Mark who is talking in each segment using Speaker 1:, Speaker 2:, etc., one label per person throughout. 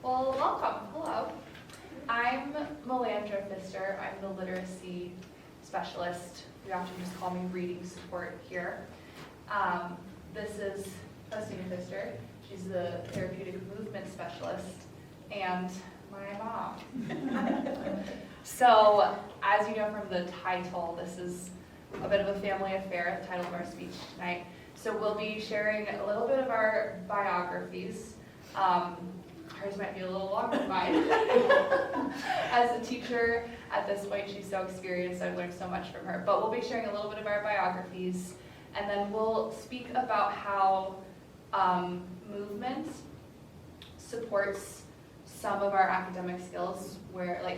Speaker 1: Well, welcome. Hello. I'm Milandra Pfister. I'm the literacy specialist. You often just call me reading support here. This is Faustina Pfister. She's the therapeutic movement specialist and my mom. So, as you know from the title, this is a bit of a family affair, the title of our speech tonight. So we'll be sharing a little bit of our biographies. Hers might be a little longer than mine. As a teacher at this point, she's so experienced, I've learned so much from her. But we'll be sharing a little bit of our biographies, and then we'll speak about how movement supports some of our academic skills,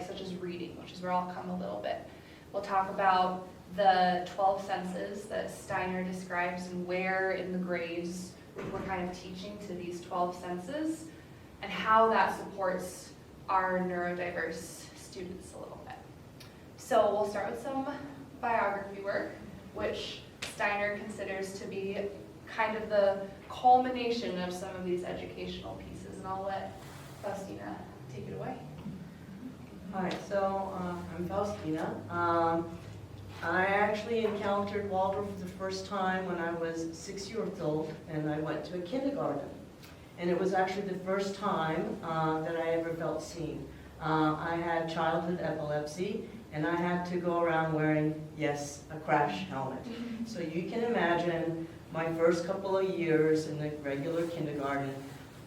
Speaker 1: such as reading, which is where I'll come a little bit. We'll talk about the 12 senses that Steiner describes and where in the grades we're kind of teaching to these 12 senses, and how that supports our neurodiverse students a little bit. So we'll start with some biography work, which Steiner considers to be kind of the culmination of some of these educational pieces, and I'll let Faustina take it away.
Speaker 2: Hi, so I'm Faustina. I actually encountered Waldorf for the first time when I was 6 years old, and I went to a kindergarten. And it was actually the first time that I ever felt seen. I had childhood epilepsy, and I had to go around wearing, yes, a crash helmet. So you can imagine my first couple of years in the regular kindergarten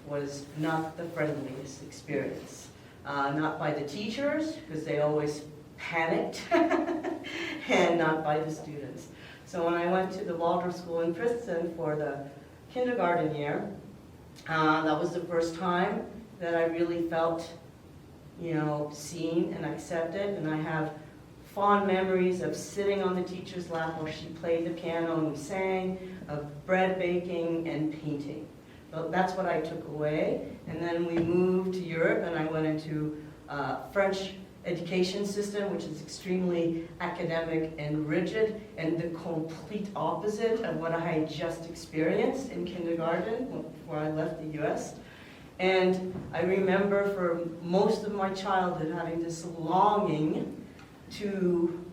Speaker 2: was not the friendliest experience. Not by the teachers, because they always panicked, and not by the students. So when I went to the Waldorf School in Princeton for the kindergarten year, that was the first time that I really felt, seen and accepted. And I have fond memories of sitting on the teacher's lap while she played the piano and we sang, of bread baking and painting. So that's what I took away. And then we moved to Europe, and I went into French education system, which is extremely academic and rigid, and the complete opposite of what I had just experienced in kindergarten before I left the US. And I remember for most of my childhood having this longing to,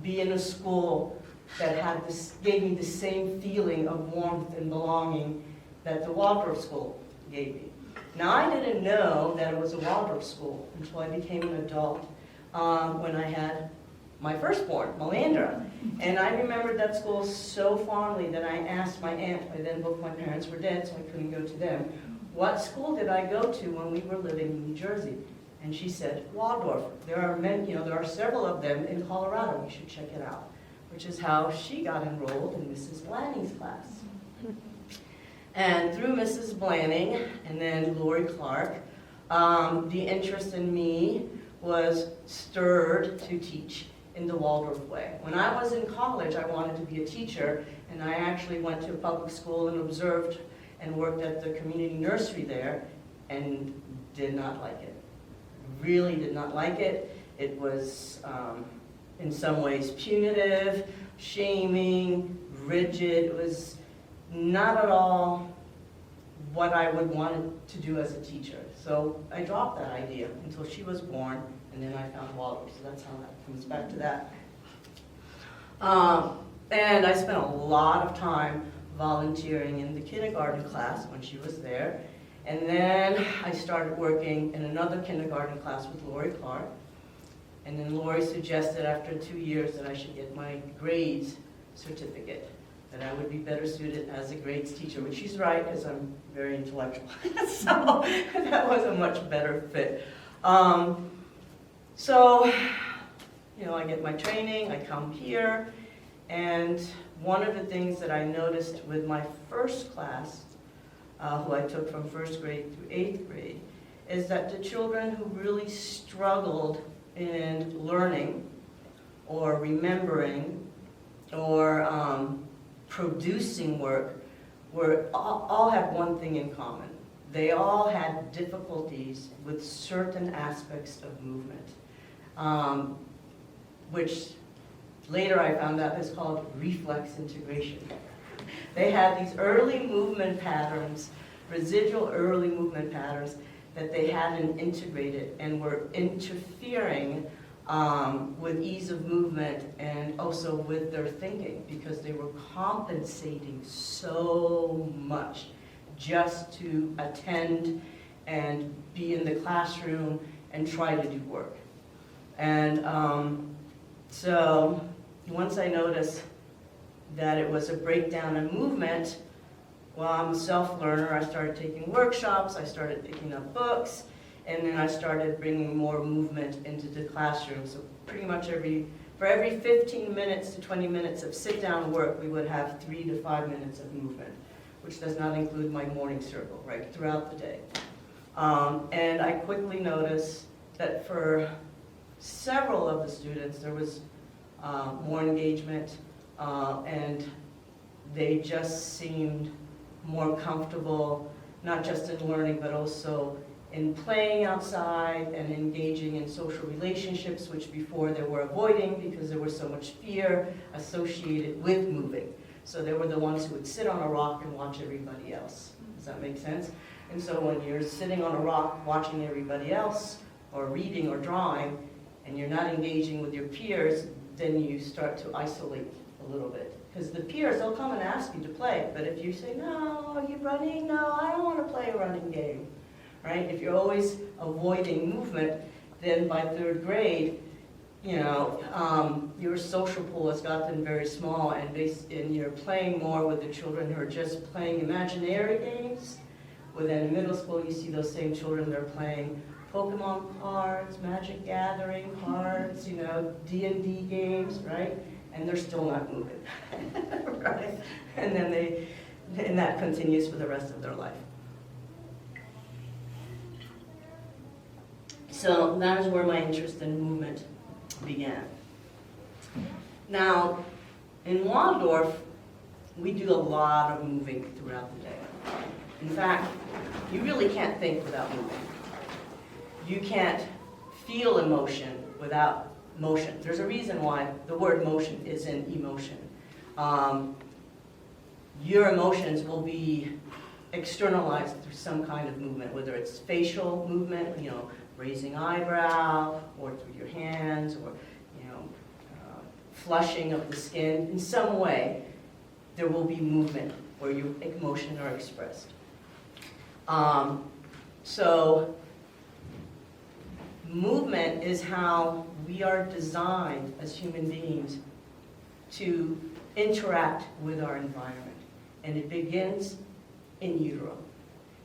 Speaker 2: be in a school that had gave me the same feeling of warmth and belonging that the Waldorf School gave me. Now, I didn't know that it was a Waldorf school until I became an adult when I had my firstborn, Milandra. And I remembered that school so fondly that I asked my aunt, by then both my parents were dead, so I couldn't go to them, what school did I go to when we were living in New Jersey? And she said, Waldorf. There are many, there are several of them in Colorado. You should check it out. Which is how she got enrolled in Mrs. Blanning's class. And through Mrs. Blanning and then Lori Clark, the interest in me was stirred to teach in the Waldorf way. When I was in college, I wanted to be a teacher, and I actually went to a public school and observed and worked at the community nursery there, and did not like it. Really did not like it. It was, in some ways, punitive, shaming, rigid. It was not at all what I would want to do as a teacher. So I dropped that idea until she was born, and then I found Waldorf. So that's how that comes back to that. And I spent a lot of time volunteering in the kindergarten class when she was there. And then I started working in another kindergarten class with Lori Clark. And then Lori suggested after 2 years that I should get my grades certificate, that I would be better suited as a grades teacher, which she's right, because I'm very intellectual. So that was a much better fit. So, I get my training, I come here, and one of the things that I noticed with my first class, who I took from first grade through 8th grade, is that the children who really struggled in learning or remembering or producing work all had one thing in common. They all had difficulties with certain aspects of movement, which later I found out is called reflex integration. They had these early movement patterns residual early movement patterns that they hadn't integrated and were interfering with ease of movement and also with their thinking, because they were compensating so much just to attend and be in the classroom and try to do work. And so once I noticed that it was a breakdown in movement, well, I'm a self-learner. I started taking workshops, I started picking up books, and then I started bringing more movement into the classroom. So pretty much for every 15 minutes to 20 minutes of sit-down work, we would have 3 to 5 minutes of movement, which does not include my morning circle, right, throughout the day. And I quickly noticed that for several of the students, there was more engagement, and they just seemed more comfortable, not just in learning, but also in playing outside and engaging in social relationships, which before they were avoiding because there was so much fear associated with moving. So they were the ones who would sit on a rock and watch everybody else. Does that make sense? And so when you're sitting on a rock watching everybody else, or reading or drawing, and you're not engaging with your peers, then you start to isolate a little bit. Because the peers, they'll come and ask you to play, but if you say, no, are you running? No, I don't want to play a running game, right? If you're always avoiding movement, then by 3rd grade, you know, your social pool has gotten very small, and you're playing more with the children who are just playing imaginary games. Within middle school, you see those same children, they're playing Pokemon cards, Magic Gathering cards, you know, D&D games, right? And they're still not moving, right? And then and that continues for the rest of their life. So that is where my interest in movement began. Now, in Waldorf, we do a lot of moving throughout the day. In fact, you really can't think without moving. You can't feel emotion without motion. There's a reason why the word motion is in emotion. Your emotions will be externalized through some kind of movement, whether it's facial movement, you know, raising eyebrow, or through your hands, or, you know, flushing of the skin. In some way, there will be movement where your emotions are expressed. So movement is how we are designed as human beings to interact with our environment. And it begins in utero.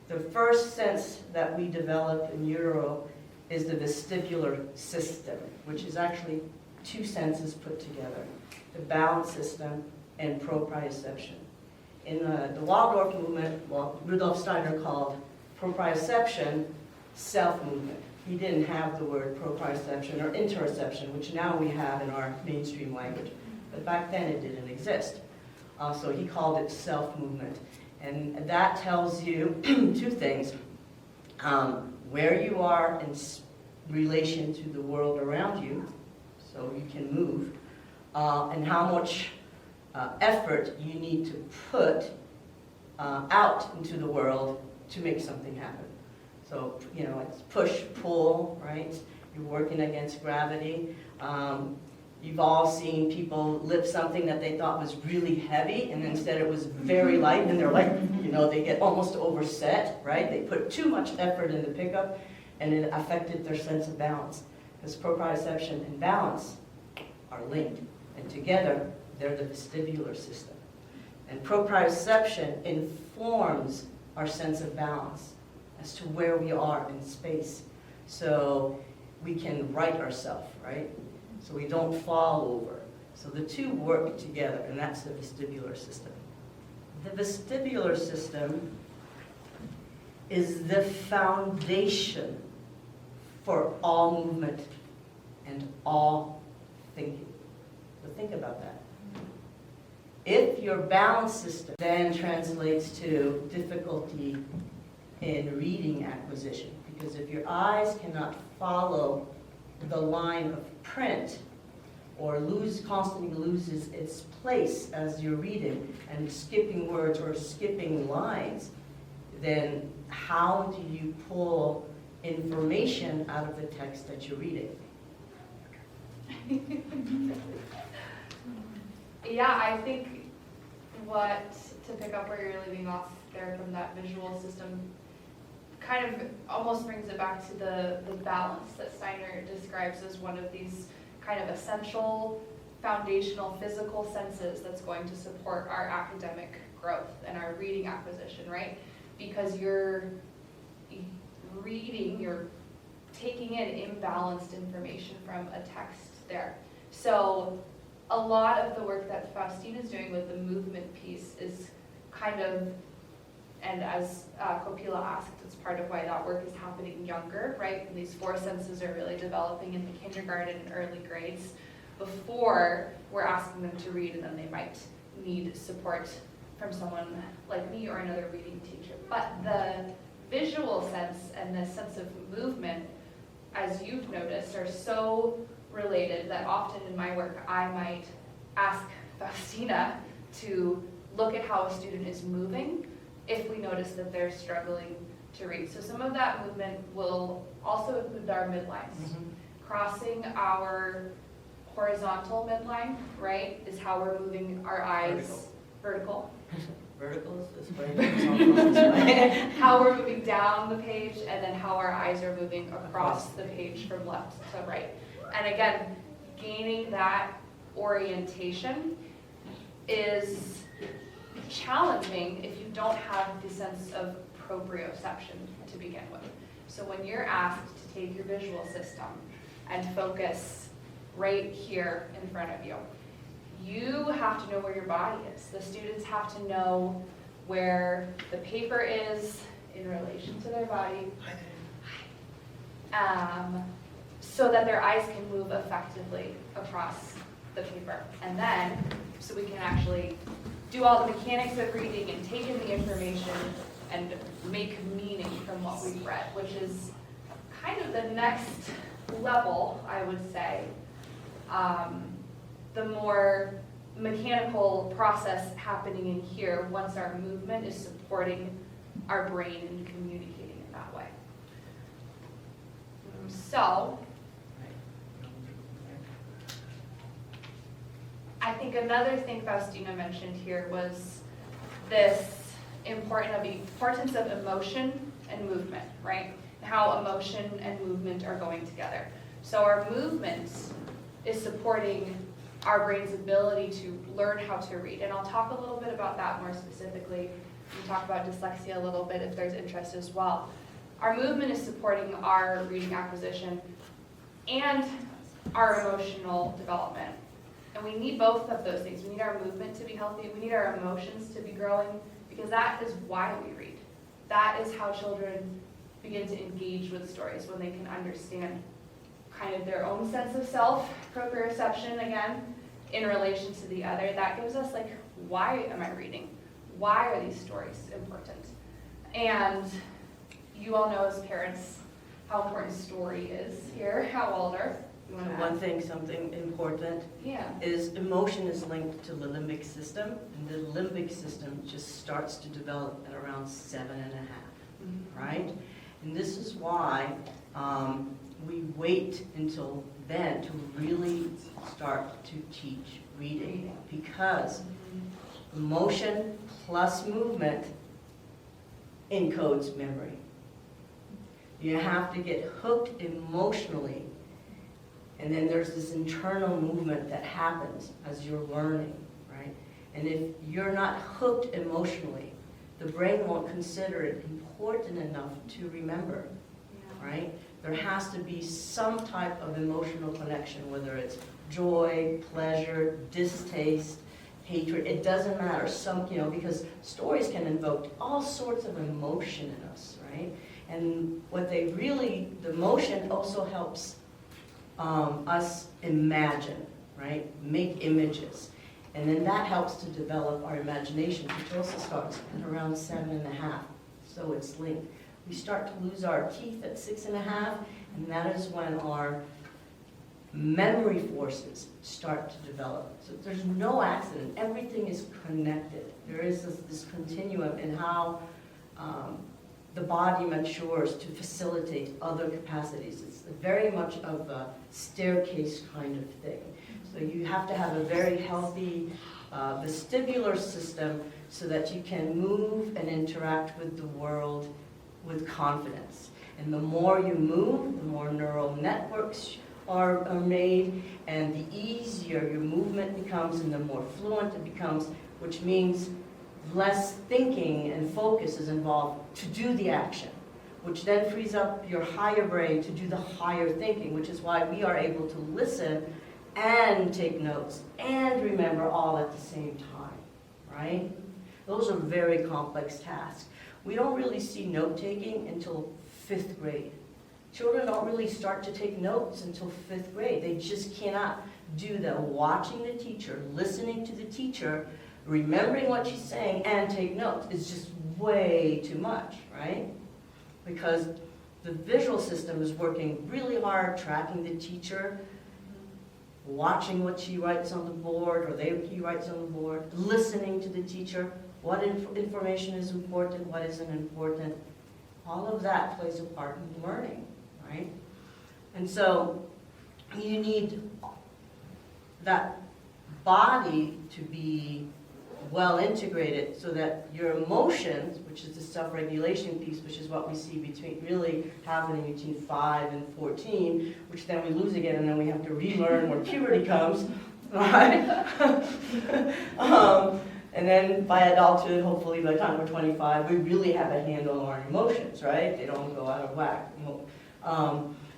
Speaker 2: The first sense that we develop in utero is the vestibular system, which is actually 2 senses put together, the balance system and proprioception. In the Waldorf movement, Rudolf Steiner called proprioception self-movement. He didn't have the word proprioception or interoception, which now we have in our mainstream language. But back then it didn't exist. So he called it self-movement. And that tells you 2 things. Where you are in relation to the world around you, so you can move, and how much effort you need to put out into the world to make something happen. So, you know, it's push, pull, right? You're working against gravity. You've all seen people lift something that they thought was really heavy, and instead it was very light, and they're like, you know, they get almost overset, right? They put too much effort in the pickup, and it affected their sense of balance. Because proprioception and balance are linked, and together they're the vestibular system. And proprioception informs our sense of balance as to where we are in space. So we can right ourselves, right? So we don't fall over. So the 2 work together, and that's the vestibular system. The vestibular system is the foundation for all movement and all thinking. So think about that. If your balance system then translates to difficulty in reading acquisition, because if your eyes cannot follow the line of print, or constantly loses its place as you're reading and skipping words or skipping lines, then how do you pull information out of the text that you're reading?
Speaker 1: Yeah, I think to pick up where you're leaving off there from that visual system, kind of almost brings it back to the balance that Steiner describes as one of these kind of essential, foundational, physical senses that's going to support our academic growth and our reading acquisition, right? Because you're reading, you're taking in imbalanced information from a text there. So a lot of the work that Faustina is doing with the movement piece is kind of, and as Copila asked, it's part of why that work is happening younger, right? And these four senses are really developing in the kindergarten and early grades before we're asking them to read, and then they might need support from someone like me or another reading teacher. But the visual sense and the sense of movement, as you've noticed, are so related that often in my work I might ask Faustina to look at how a student is moving if we notice that they're struggling to read. So some of that movement will also include our midlines. Crossing our horizontal midline, right, is how we're moving our eyes vertical.
Speaker 2: Vertical is this way, horizontal is this way.
Speaker 1: How we're moving down the page, and then how our eyes are moving across the page from left to right. And again, gaining that orientation is challenging if you don't have the sense of proprioception to begin with. So when you're asked to take your visual system and focus right here in front of you, you have to know where your body is. The students have to know where the paper is in relation to their body, so that their eyes can move effectively across the paper. And then, so we can actually do all the mechanics of reading and take in the information and make meaning from what we've read, which is kind of the next level, I would say. The more mechanical process happening in here once our movement is supporting our brain and communicating in that way. So, I think another thing Faustina mentioned here was this importance of emotion and movement, right? How emotion and movement are going together. So our movement is supporting our brain's ability to learn how to read. And I'll talk a little bit about that more specifically. We talk about dyslexia a little bit if there's interest as well. Our movement is supporting our reading acquisition and our emotional development. And we need both of those things. We need our movement to be healthy. We need our emotions to be growing, because that is why we read. That is how children begin to engage with stories, when they can understand kind of their own sense of self, proprioception again, in relation to the other. That gives us like, why am I reading? Why are these stories important? And you all know as parents how important story is here at Waldorf. You want to add?
Speaker 2: One thing, something important, is emotion is linked to the limbic system, and the limbic system just starts to develop at around 7.5, right? And this is why we wait until then to really start to teach reading, because emotion plus movement encodes memory. You have to get hooked emotionally, and then there's this internal movement that happens as you're learning, right? And if you're not hooked emotionally, the brain won't consider it important enough to remember, right? There has to be some type of emotional connection, whether it's joy, pleasure, distaste, hatred. It doesn't matter. Because stories can invoke all sorts of emotion in us, right? And the emotion also helps us imagine, right? Make images. And then that helps to develop our imagination, which also starts at around 7.5. So it's linked. We start to lose our teeth at 6.5, and that is when our memory forces start to develop. So there's no accident. Everything is connected. There is this continuum in how the body matures to facilitate other capacities. It's very much of a staircase kind of thing. So you have to have a very healthy vestibular system so that you can move and interact with the world with confidence. And the more you move, the more neural networks are made, and the easier your movement becomes and the more fluent it becomes, which means less thinking and focus is involved to do the action, which then frees up your higher brain to do the higher thinking, which is why we are able to listen and take notes and remember all at the same time, right? Those are very complex tasks. We don't really see note-taking until 5th grade. Children don't really start to take notes until 5th grade. They just cannot do the watching the teacher, listening to the teacher, remembering what she's saying, and take notes. It's just way too much, right? Because the visual system is working really hard, tracking the teacher, watching what she writes on the board, or he writes on the board, listening to the teacher, what information is important, what isn't important. All of that plays a part in learning, right? And so you need that body to be well integrated so that your emotions, which is the self-regulation piece, which is what we see really happening between 5 and 14, which then we lose again, and then we have to relearn when puberty comes, right? And then by adulthood, hopefully by the time we're 25, we really have a handle on our emotions, right? They don't go out of whack.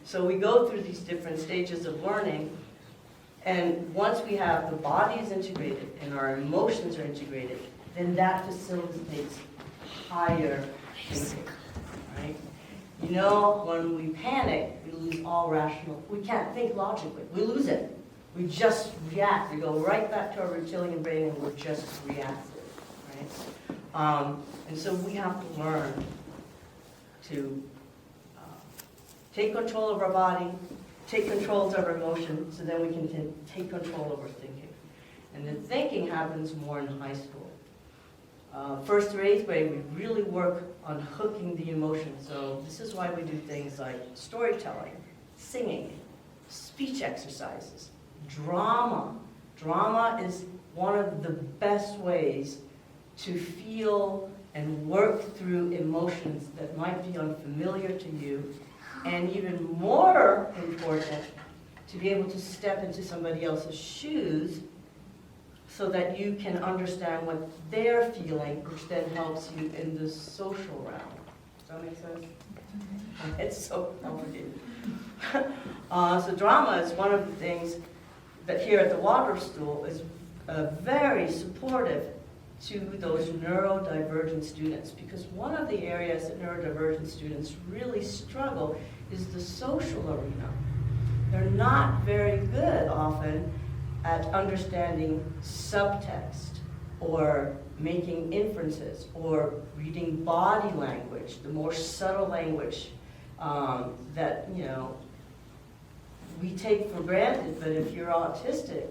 Speaker 2: So we go through these different stages of learning, and once we have the bodies integrated and our emotions are integrated, then that facilitates higher thinking, right? You know, when we panic, we lose all rational, we can't think logically, we lose it. We just react, we go right back to our reptilian brain and we're just reactive, right? And so we have to learn to take control of our body, take control of our emotions, so then we can take control of our thinking. And the thinking happens more in high school. 1st through 8th grade, we really work on hooking the emotion. So this is why we do things like storytelling, singing, speech exercises, drama. Drama is one of the best ways to feel and work through emotions that might be unfamiliar to you, and even more important, to be able to step into somebody else's shoes so that you can understand what they're feeling, which then helps you in the social realm. Does that make sense? It's so complicated. So drama is one of the things that here at the Waldorf School is very supportive to those neurodivergent students, because one of the areas that neurodivergent students really struggle is the social arena. They're not very good often at understanding subtext or making inferences or reading body language, the more subtle language that, you know, we take for granted. But if you're autistic,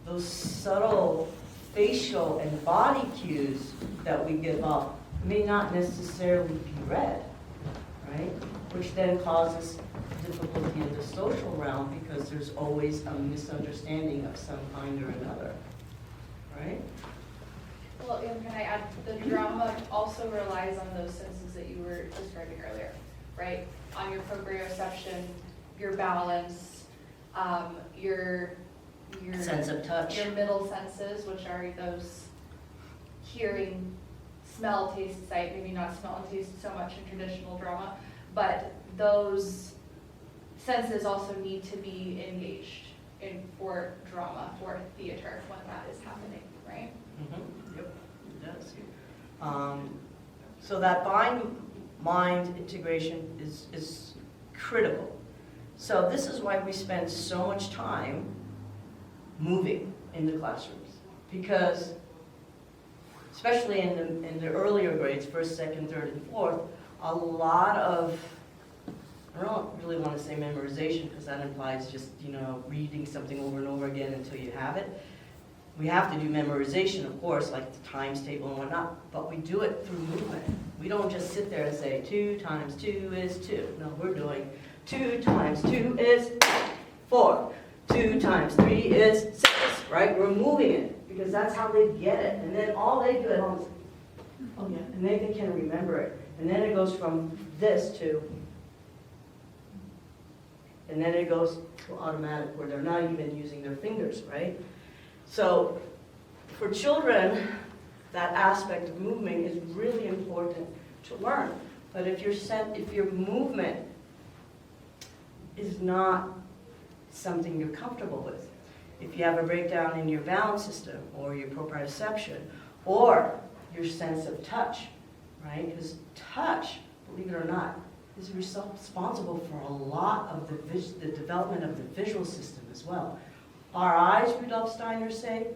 Speaker 2: those subtle facial and body cues that we give off may not necessarily be read, right? Which then causes difficulty in the social realm because there's always a misunderstanding of some kind or another, right?
Speaker 1: Well, and can I add, the drama also relies on those senses that you were describing earlier, right? On your proprioception, your balance, your
Speaker 2: Sense of touch.
Speaker 1: Your middle senses, which are those hearing, smell, taste, sight, maybe not smell and taste so much in traditional drama, but those senses also need to be engaged for drama, for theater, when that is happening, right?
Speaker 2: Mm-hmm. Yep, it does. So that mind integration is critical. So this is why we spend so much time moving in the classrooms, because especially in the earlier grades, 1st, 2nd, 3rd, and 4th, a lot of, I don't really want to say memorization because that implies just, you know, reading something over and over again until you have it. We have to do memorization, of course, like the times table and whatnot, but we do it through movement. We don't just sit there and say 2 times 2 is 2. No, we're doing 2 times 2 is 4. 2 times 3 is 6, right? We're moving it because that's how they get it. And then all they do at home is, oh yeah, and they can remember it. And then it goes from this to, and then it goes to automatic where they're not even using their fingers, right? So for children, that aspect of movement is really important to learn. But if your movement is not something you're comfortable with, if you have a breakdown in your balance system or your proprioception or your sense of touch, right? Because touch, believe it or not, is responsible for a lot of the development of the visual system as well. Our eyes, Rudolf Steiner say,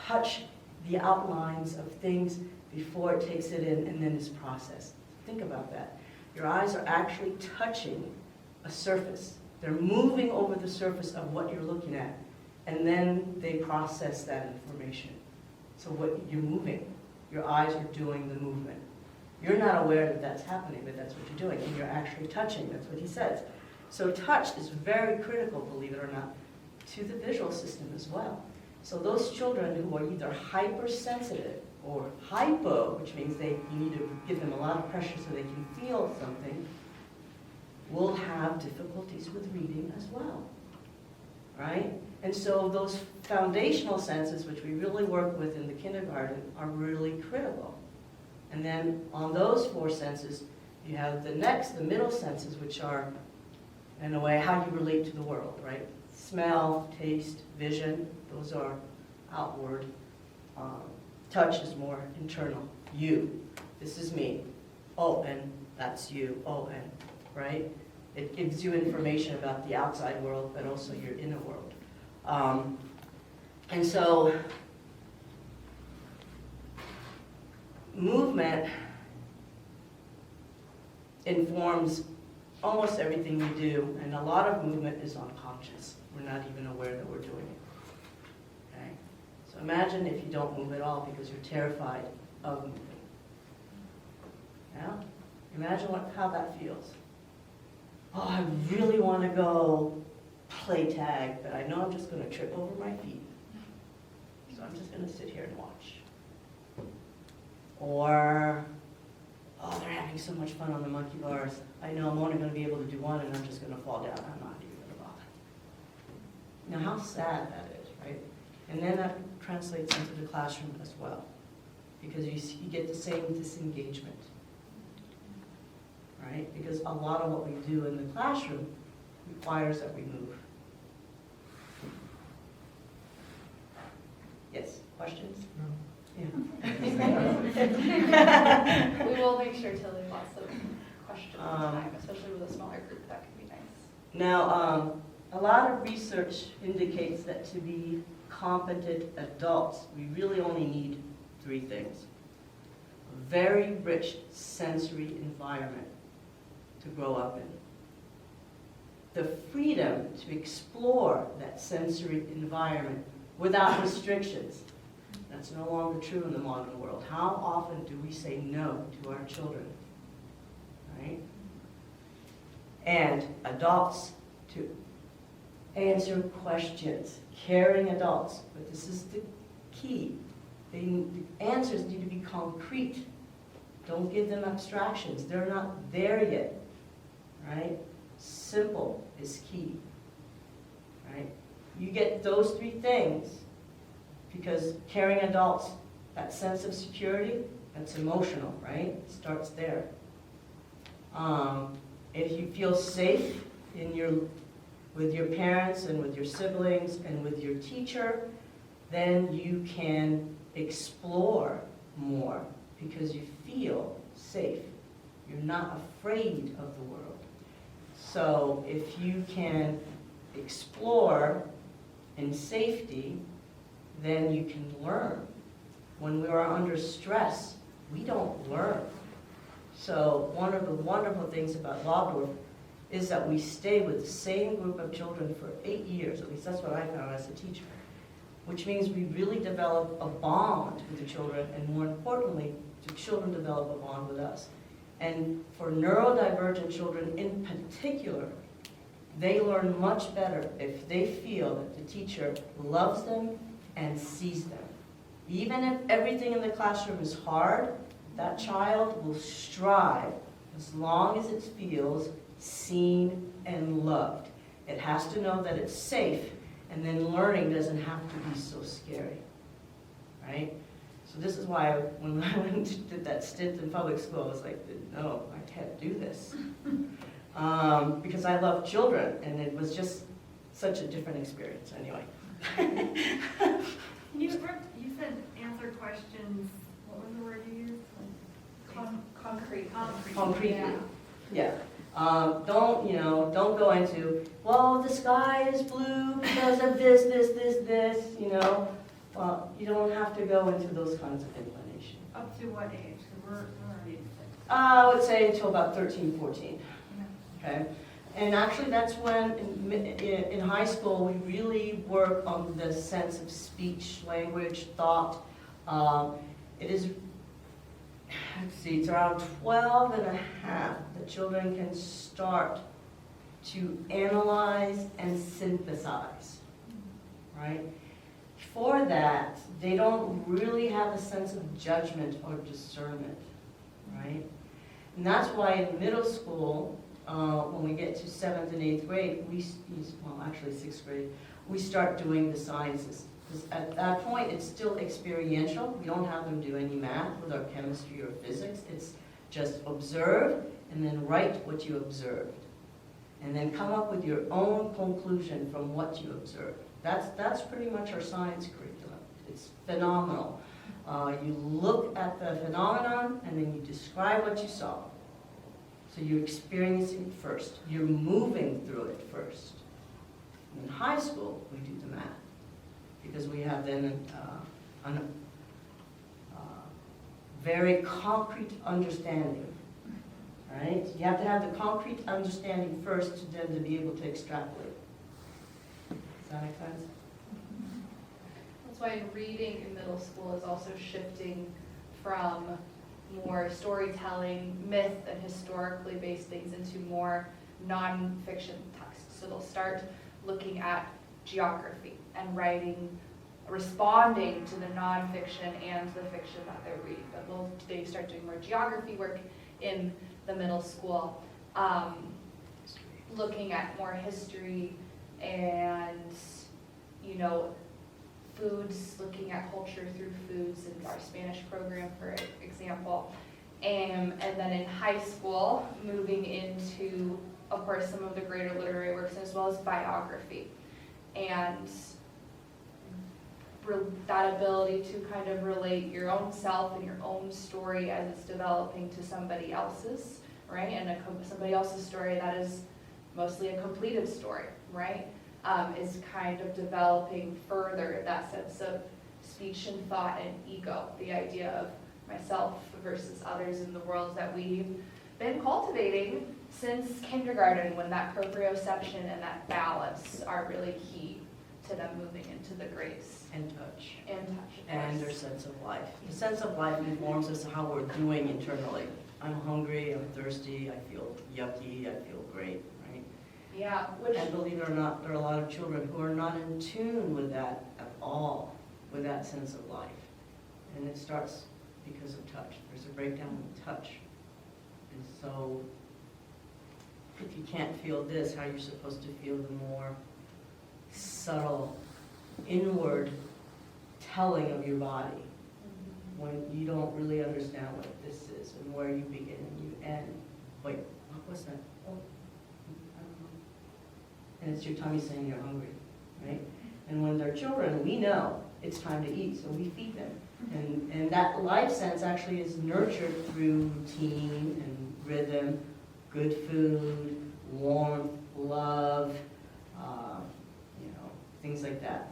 Speaker 2: touch the outlines of things before it takes it in and then is processed. Think about that. Your eyes are actually touching a surface. They're moving over the surface of what you're looking at, and then they process that information. So what you're moving, your eyes are doing the movement. You're not aware that that's happening, but that's what you're doing, and you're actually touching. That's what he says. So touch is very critical, believe it or not, to the visual system as well. So those children who are either hypersensitive or hypo, which means you need to give them a lot of pressure so they can feel something, will have difficulties with reading as well, right? And so those foundational senses, which we really work with in the kindergarten, are really critical. And then on those 4 senses, you have the middle senses, which are, in a way, how you relate to the world, right? Smell, taste, vision, those are outward. Touch is more internal. You, this is me. Oh, and that's you. Oh, and, right? It gives you information about the outside world, but also your inner world. And so, movement informs almost everything we do, and a lot of movement is unconscious. We're not even aware that we're doing it. Okay? So imagine if you don't move at all because you're terrified of moving. Yeah? Imagine how that feels. Oh, I really want to go play tag, but I know I'm just going to trip over my feet. So I'm just going to sit here and watch. Or, oh, they're having so much fun on the monkey bars. I know I'm only going to be able to do one and I'm just going to fall down. I'm not even going to bother. Now, how sad that is, right? And then that translates into the classroom as well, because you get the same disengagement, right? Because a lot of what we do in the classroom requires that we move. Yes, questions?
Speaker 3: No.
Speaker 2: Yeah.
Speaker 1: We will make sure to leave lots of questions time, especially with a smaller group. That could be nice.
Speaker 2: Now, a lot of research indicates that to be competent adults, we really only need 3 things. A very rich sensory environment to grow up in. The freedom to explore that sensory environment without restrictions. That's no longer true in the modern world. How often do we say no to our children? Right? And adults to answer questions. Caring adults. But this is the key. The answers need to be concrete. Don't give them abstractions. They're not there yet. Right? Simple is key. Right? You get those 3 things, because caring adults, that sense of security, that's emotional, right? It starts there. If you feel safe with your parents and with your siblings and with your teacher, then you can explore more because you feel safe. You're not afraid of the world. So if you can explore in safety, then you can learn. When we are under stress, we don't learn. So one of the wonderful things about Waldorf is that we stay with the same group of children for 8 years. At least that's what I found as a teacher. which means we really develop a bond with the children, and more importantly, the children develop a bond with us. And for neurodivergent children in particular, they learn much better if they feel that the teacher loves them and sees them. Even if everything in the classroom is hard, that child will strive as long as it feels seen and loved. It has to know that it's safe, and then learning doesn't have to be so scary, right? So this is why when I went to did that stint in public school, I was like, no, I can't do this. Because I love children, and it was just such a different experience anyway.
Speaker 3: You said answer questions, what was the word you used?
Speaker 1: Concrete.
Speaker 2: Concretely. Yeah. Don't go into, well, the sky is blue because of this, Well, you don't have to go into those kinds of inclination.
Speaker 3: Up to what age? Because we're already at 6.
Speaker 2: I would say until about 13, 14. Okay? And actually that's when, in high school, we really work on the sense of speech, language, thought. It is, let's see, it's around 12 and a half that children can start to analyze and synthesize, right? For that, they don't really have a sense of judgment or discernment, right? And that's why in middle school, when we get to 7th and 8th grade, actually 6th grade, we start doing the sciences. Because at that point, it's still experiential. We don't have them do any math with our chemistry or physics. It's just observe and then write what you observed. And then come up with your own conclusion from what you observed. That's pretty much our science curriculum. It's phenomenal. You look at the phenomenon and then you describe what you saw. So you're experiencing it first. You're moving through it first. In high school, we do the math because we have then a very concrete understanding. Right? You have to have the concrete understanding first to then to be able to extrapolate. Does that make sense?
Speaker 1: That's why reading in middle school is also shifting from more storytelling, myth, and historically based things into more non-fiction texts. So they'll start looking at geography and writing, responding to the non-fiction and the fiction that they're reading. But they start doing more geography work in the middle school, looking at more history and, foods, looking at culture through foods in our Spanish program, for example. And then in high school, moving into, of course, some of the greater literary works as well as biography. And that ability to kind of relate your own self and your own story as it's developing to somebody else's, right? And somebody else's story that is mostly a completed story, right? Is kind of developing further that sense of speech and thought and ego, the idea of myself versus others in the world that we've been cultivating since kindergarten, when that proprioception and that balance are really key to them moving into the grades.
Speaker 2: And touch.
Speaker 1: And touch, of
Speaker 2: And their
Speaker 1: course.
Speaker 2: sense of life. The sense of life informs us how we're doing internally. I'm hungry, I'm thirsty, I feel yucky, I feel great, right?
Speaker 1: Yeah, which,
Speaker 2: And believe it or not, there are a lot of children who are not in tune with that at all, with that sense of life. And it starts because of touch. There's a breakdown with touch. And so, if you can't feel this, how you're supposed to feel the more subtle, inward telling of your body, when you don't really understand what this is and where you begin and you end. Wait, what was that? Oh, I don't know. And it's your tummy saying you're hungry, right? And when they're children, we know it's time to eat, so we feed them. And that life sense actually is nurtured through routine and rhythm, good food, warmth, love, things like that.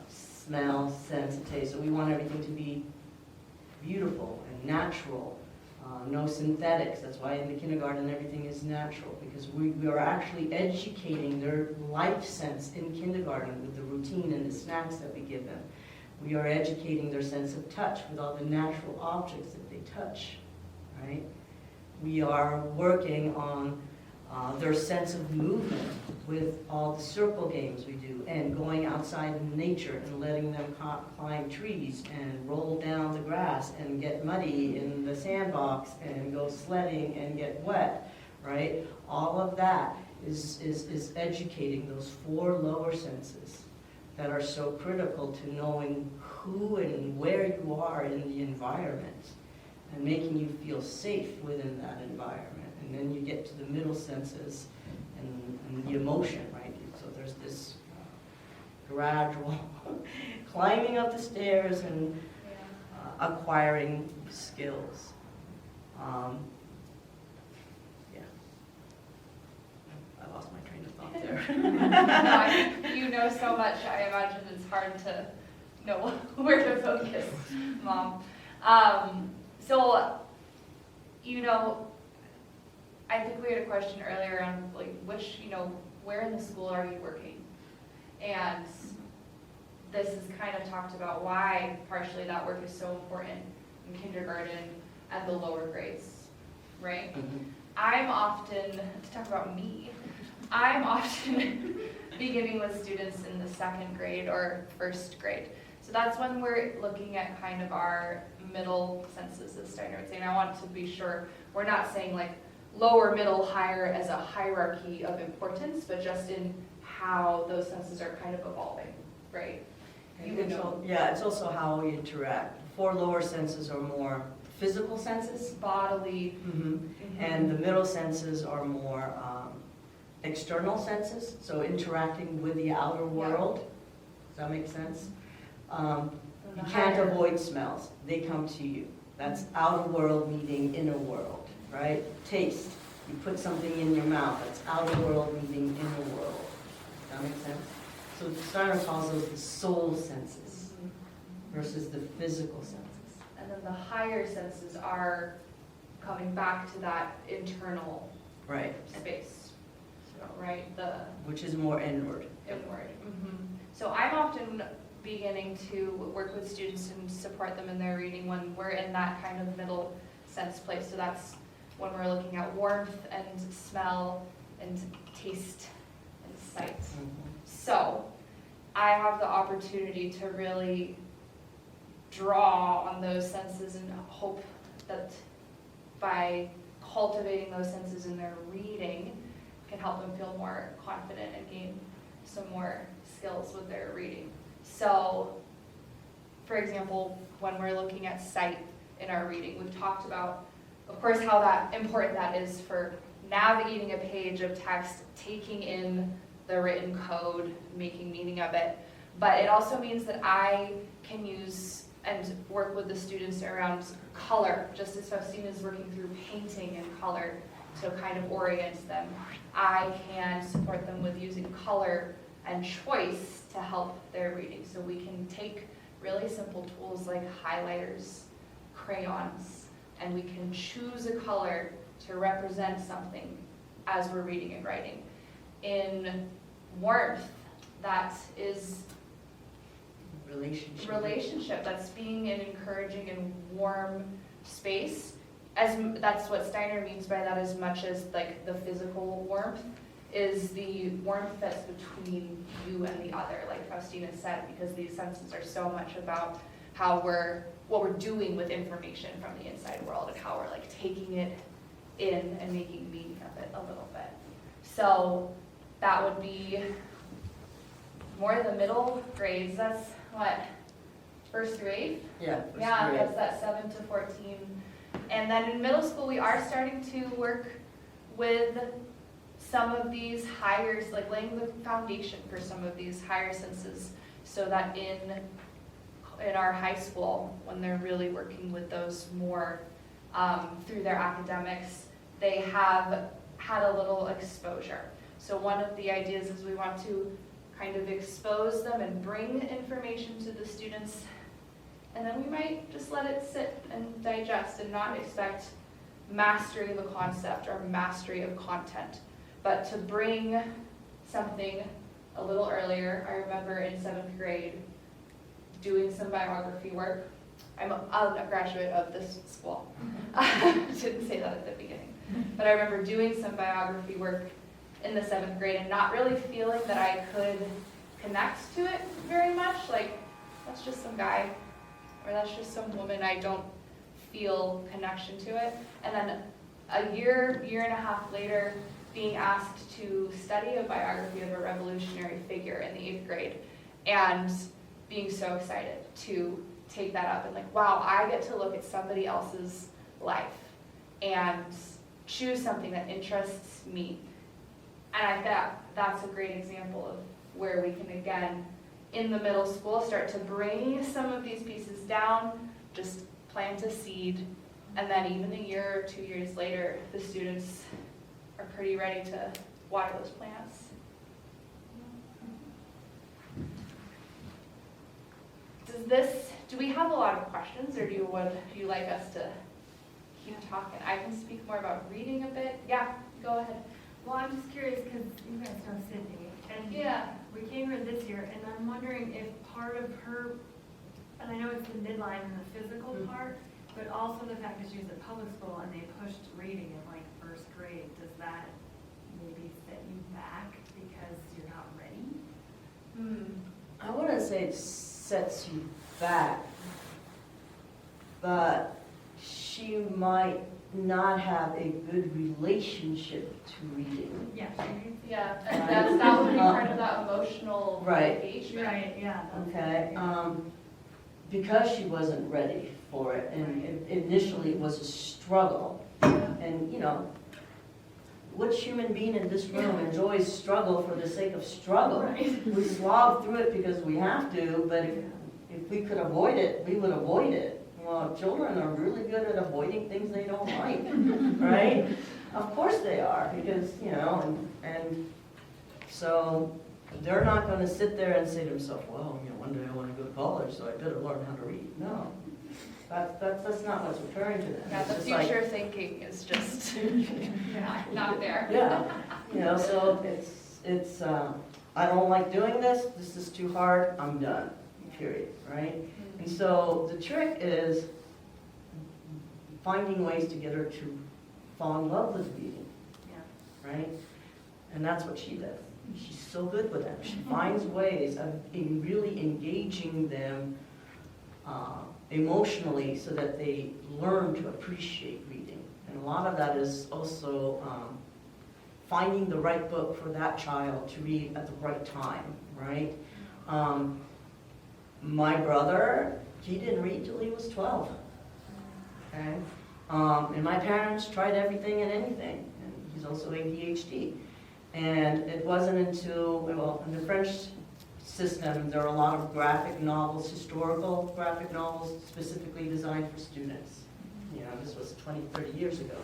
Speaker 2: Smell, sense, and taste. So we want everything to be beautiful and natural No synthetics. That's why in the kindergarten everything is natural, because we are actually educating their life sense in kindergarten with the routine and the snacks that we give them. We are educating their sense of touch with all the natural objects that they touch, right? We are working on their sense of movement with all the circle games we do, and going outside in nature and letting them climb trees and roll down the grass and get muddy in the sandbox and go sledding and get wet, right? All of that is educating those 4 lower senses that are so critical to knowing who and where you are in the environment and making you feel safe within that environment. And then you get to the middle senses and the emotion, right? So there's this gradual climbing up the stairs and acquiring skills. Yeah. I lost my train of thought there.
Speaker 1: You know so much, I imagine it's hard to know where to focus, Mom. So, you know, I think we had a question earlier on, like, which, you know, where in the school are you working? And this is kind of talked about why partially that work is so important in kindergarten and the lower grades, right? I'm often, to talk about me, I'm often beginning with students in the 2nd grade or 1st grade. So that's when we're looking at kind of our middle senses, as Steiner would say. And I want to be sure we're not saying like lower, middle, higher as a hierarchy of importance, but just in how those senses are kind of evolving, right?
Speaker 2: It's also how we interact. 4 lower senses are more physical senses.
Speaker 1: Bodily.
Speaker 2: And the middle senses are more external senses, so interacting with the outer world. Does that make sense? You can't avoid smells. They come to you. That's outer world meeting inner world, right? Taste. You put something in your mouth. That's outer world meeting inner world. Does that make sense? So Steiner calls those the soul senses versus the physical senses.
Speaker 1: And then the higher senses are coming back to that internal space, so, right?
Speaker 2: Which is more inward.
Speaker 1: Inward. So I'm often beginning to work with students and support them in their reading when we're in that kind of middle sense place. So that's when we're looking at warmth and smell and taste and sight. So I have the opportunity to really draw on those senses and hope that by cultivating those senses in their reading can help them feel more confident and gain some more skills with their reading. So, for example, when we're looking at sight in our reading, we've talked about, of course, how important that is for navigating a page of text, taking in the written code, making meaning of it. But it also means that I can use and work with the students around color, just as Faustina is working through painting and color to kind of orient them. I can support them with using color and choice to help their reading. So we can take really simple tools like highlighters, crayons, and we can choose a color to represent something as we're reading and writing. In warmth, that is relationship. That's being in encouraging and warm space. That's what Steiner means by that, as much as like the physical warmth is the warmth that's between you and the other, like Faustina said, because these senses are so much about what we're doing with information from the inside world and how we're like taking it in and making meaning of it a little bit. So that would be more the middle grades. That's what, 1st through 8th?
Speaker 2: Yeah.
Speaker 1: Yeah, that's that 7 to 14. And then in middle school, we are starting to work with some of these higher, like laying the foundation for some of these higher senses, so that in our high school, when they're really working with those more through their academics, they have had a little exposure. So one of the ideas is we want to kind of expose them and bring information to the students, and then we might just let it sit and digest and not expect mastery of a concept or mastery of content. But to bring something a little earlier, I remember in 7th grade doing some biography work. I'm a graduate of this school. Didn't say that at the beginning. But I remember doing some biography work in the 7th grade and not really feeling that I could connect to it very much. Like, that's just some guy, or that's just some woman. I don't feel connection to it. And then a year and a half later, being asked to study a biography of a revolutionary figure in the 8th grade, and being so excited to take that up and like, wow, I get to look at somebody else's life and choose something that interests me. And I thought that's a great example of where we can, again, in the middle school, start to bring some of these pieces down, just plant a seed, and then even a year or 2 years later, the students are pretty ready to water those plants. Do we have a lot of questions, or do you like us to keep talking? I can speak more about reading a bit. Yeah, go ahead.
Speaker 3: Well, I'm just curious, because you guys know Sydney, and
Speaker 1: Yeah.
Speaker 3: we came here this year, and I'm wondering if part of her, and I know it's the midline and the physical part, but also the fact that she was at public school and they pushed reading in like 1st grade, does that maybe set you back because you're not ready?
Speaker 2: I wouldn't say it sets you back, but she might not have a good relationship to reading.
Speaker 3: Yeah.
Speaker 1: Yeah, and that would be part of that emotional
Speaker 2: Right.
Speaker 1: engagement.
Speaker 3: Right, yeah.
Speaker 2: Okay, because she wasn't ready for it, and initially it was a struggle. And, you know, which human being in this room enjoys struggle for the sake of struggle?
Speaker 3: Right.
Speaker 2: We slog through it because we have to, but if we could avoid it, we would avoid it. Well, children are really good at avoiding things they don't like, right? Of course they are, because, you know, and so they're not going to sit there and say to themselves, well, you know, one day I want to go to college, so I better learn how to read. No, that's not what's occurring to them.
Speaker 1: Yeah,
Speaker 2: It's
Speaker 1: the
Speaker 2: just
Speaker 1: future thinking is just not there.
Speaker 2: Yeah, you know, so it's I don't like doing this. This is too hard. I'm done. Period. Right. And so the trick is finding ways to get her to fall in love with reading.
Speaker 3: Yeah.
Speaker 2: Right. And that's what she does. She's so good with them. She finds ways of really engaging them emotionally so that they learn to appreciate reading. And a lot of that is also finding the right book for that child to read at the right time, right? My brother, he didn't read till he was 12, okay? And my parents tried everything and anything, and he's also ADHD. And it wasn't until, well, in the French system, there are a lot of graphic novels, historical graphic novels, specifically designed for students. You know, this was 20, 30 years ago.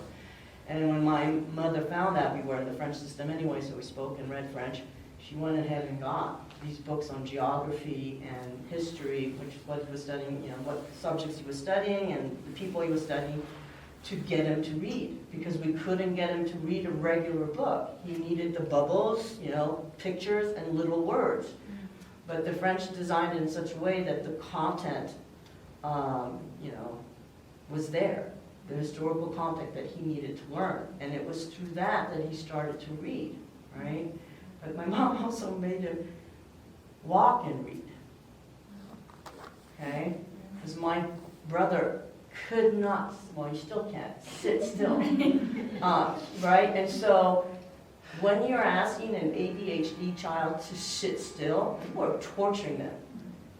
Speaker 2: And when my mother found out we were in the French system anyway, so we spoke and read French, she went ahead and got these books on geography and history, which what he was studying, you know, what subjects he was studying and the people he was studying, to get him to read, because we couldn't get him to read a regular book. He needed the bubbles, you know, pictures and little words. But the French designed it in such a way that the content, you know, was there, the historical content that he needed to learn. And it was through that that he started to read, right? But my mom also made him walk and read, okay? Because my brother could not, well, he still can't, sit still, right? And so when you're asking an ADHD child to sit still, you are torturing them.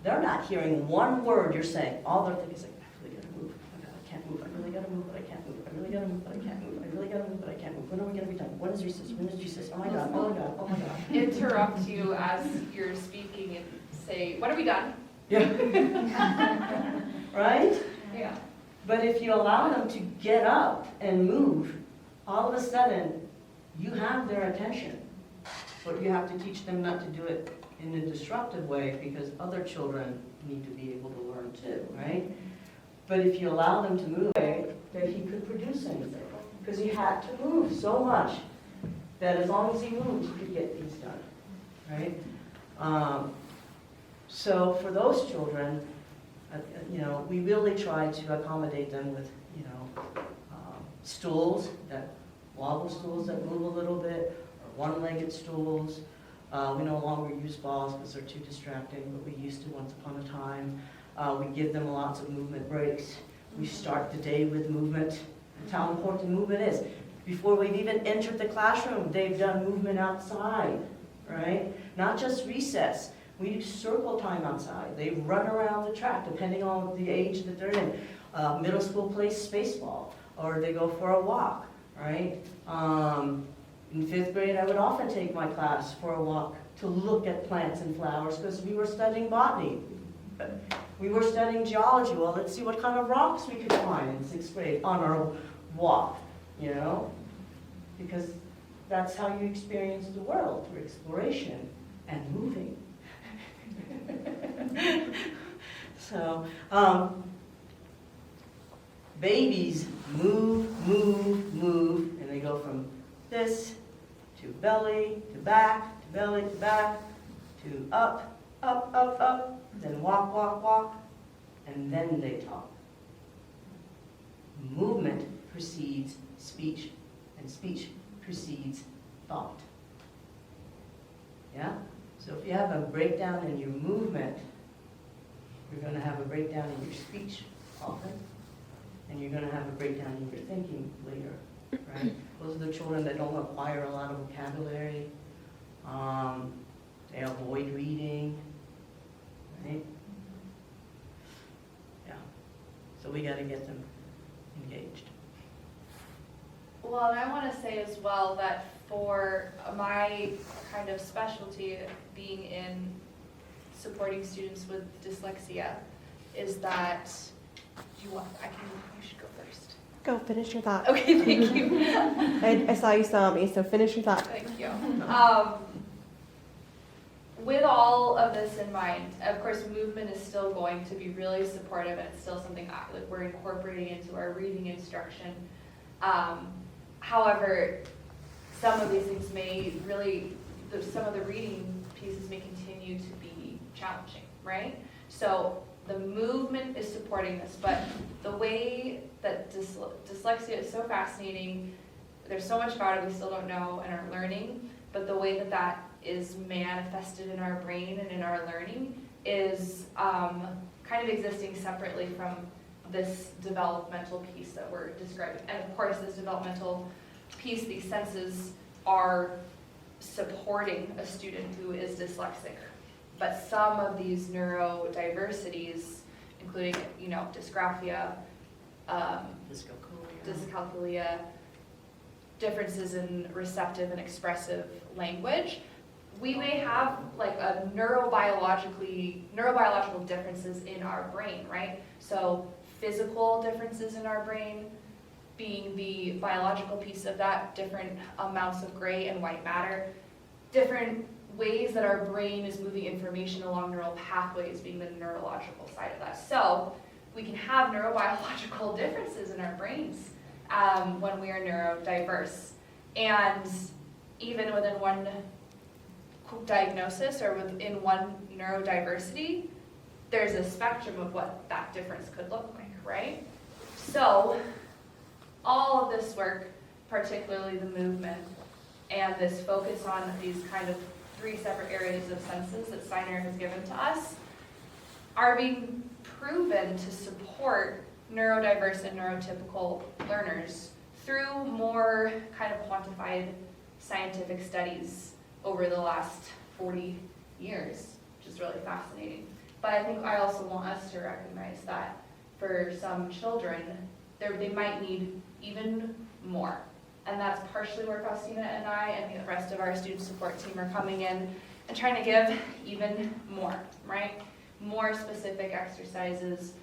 Speaker 2: They're not hearing one word you're saying. All they're thinking is like, I really gotta move, I can't move, I really gotta move, but I can't move, I really gotta move, but I can't move, I really gotta move, but I can't move. When are we gonna be done? When is recess? When is recess? Oh my God, oh my God, oh my God.
Speaker 1: Interrupt you as you're speaking and say, when are we done?
Speaker 2: Yeah. Right?
Speaker 1: Yeah.
Speaker 2: But if you allow them to get up and move, all of a sudden, you have their attention. But you have to teach them not to do it in a disruptive way, because other children need to be able to learn too, right? But if you allowed him to move, that he could produce anything. Because he had to move so much that as long as he moved, he could get things done, right? So for those children, we really try to accommodate them with, stools, that wobble stools that move a little bit, or one-legged stools. We no longer use balls because they're too distracting, but we used to once upon a time. We give them lots of movement breaks. We start the day with movement. That's how important movement is. Before we've even entered the classroom, they've done movement outside, right? Not just recess. We do circle time outside. They run around the track, depending on the age that they're in. Middle school plays spaceball, or they go for a walk, right? In 5th grade, I would often take my class for a walk to look at plants and flowers because we were studying botany. We were studying geology. Well, let's see what kind of rocks we could find in 6th grade on our walk, because that's how you experience the world, through exploration and moving. So, babies move, and they go from this to belly, to back, to belly, to back, to up, then walk, and then they talk. Movement precedes speech, and speech precedes thought. Yeah? So if you have a breakdown in your movement, you're going to have a breakdown in your speech often, and you're going to have a breakdown in your thinking later, right? Those are the children that don't acquire a lot of vocabulary. They avoid reading, right? Yeah. So we got to get them engaged.
Speaker 1: Well, and I want to say as well that for my kind of specialty being in supporting students with dyslexia is that, you should go first.
Speaker 4: Go, finish your thought.
Speaker 1: Okay, thank you.
Speaker 4: I saw you saw me, so finish your thought.
Speaker 1: Thank you. With all of this in mind, of course, movement is still going to be really supportive, and it's still something that we're incorporating into our reading instruction. However, some of these things some of the reading pieces may continue to be challenging, right? So the movement is supporting this, but the way that dyslexia is so fascinating, there's so much about it we still don't know and are learning, but the way that is manifested in our brain and in our learning is kind of existing separately from this developmental piece that we're describing. And of course, this developmental piece, these senses are supporting a student who is dyslexic. But some of these neurodiversities, including, dysgraphia, dyscalculia, differences in receptive and expressive language, we may have like a neurobiological differences in our brain, right? So physical differences in our brain being the biological piece of that, different amounts of gray and white matter, different ways that our brain is moving information along neural pathways being the neurological side of that. So we can have neurobiological differences in our brains when we are neurodiverse. And even within one diagnosis or within one neurodiversity, there's a spectrum of what that difference could look like, right? So all of this work, particularly the movement, and this focus on these kind of 3 separate areas of senses that Steiner has given to us, are being proven to support neurodiverse and neurotypical learners through more kind of quantified scientific studies over the last 40 years, which is really fascinating. But I think I also want us to recognize that for some children, they might need even more. And that's partially where Faustina and I and the rest of our student support team are coming in and trying to give even more, right? More specific exercises,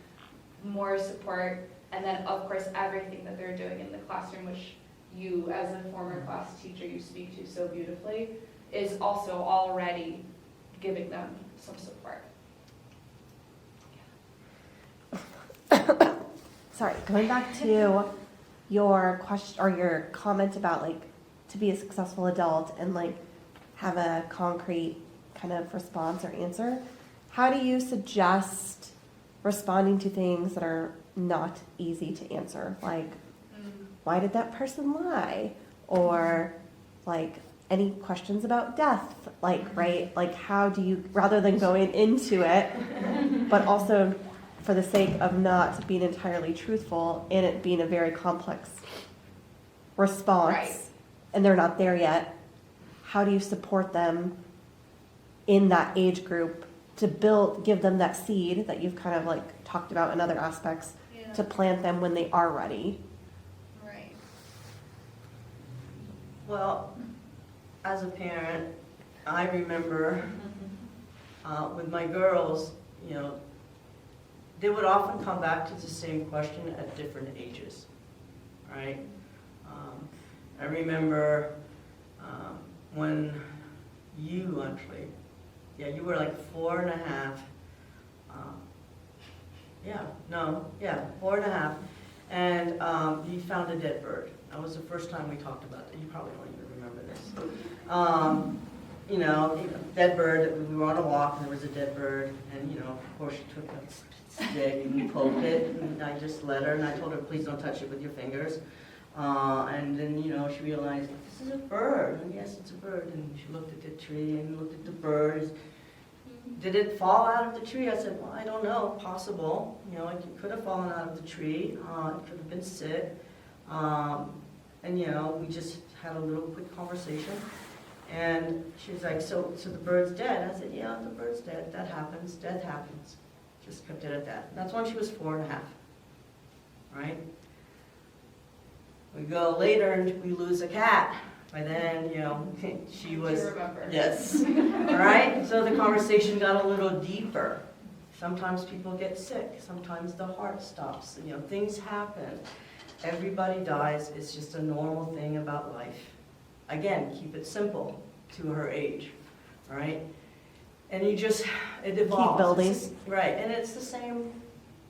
Speaker 1: more support, and then of course everything that they're doing in the classroom, which you as a former class teacher, you speak to so beautifully, is also already giving them some support.
Speaker 4: sorry, going back to your question or your comment about like to be a successful adult and like have a concrete kind of response or answer, how do you suggest responding to things that are not easy to answer? Like, why did that person lie? Or like any questions about death? Like, right? Like, how do you, rather than going into it, but also for the sake of not being entirely truthful and it being a very complex response,
Speaker 1: Right.
Speaker 4: and they're not there yet, how do you support them in that age group to give them that seed that you've kind of like talked about in other aspects,
Speaker 1: Yeah.
Speaker 4: to plant them when they are ready?
Speaker 1: Right.
Speaker 2: Well, as a parent, I remember with my girls, you know, they would often come back to the same question at different ages, right? I remember when you actually, you were like 4.5. 4.5. And you found a dead bird. That was the first time we talked about it. You probably don't even remember this. You know, dead bird, we were on a walk and there was a dead bird. And, you know, of course she took a stick and we poked it. And I just let her and I told her, please don't touch it with your fingers. And then, you know, she realized, this is a bird. And yes, it's a bird. And she looked at the tree and looked at the bird. Did it fall out of the tree? I said, well, I don't know, possible. You know, it could have fallen out of the tree. It could have been sick. And, you know, we just had a little quick conversation. And she was like, so the bird's dead? I said, yeah, the bird's dead. That happens. Death happens. Just kept it at that. That's when she was 4.5. Right? We go later and we lose a cat. By then, you know, she was...
Speaker 1: Do you remember?
Speaker 2: Yes. All right? So the conversation got a little deeper. Sometimes people get sick. Sometimes the heart stops. You know, things happen. Everybody dies. It's just a normal thing about life. Again, keep it simple to her age. All right? And you just, it evolves.
Speaker 4: Keep building.
Speaker 2: Right. And it's the same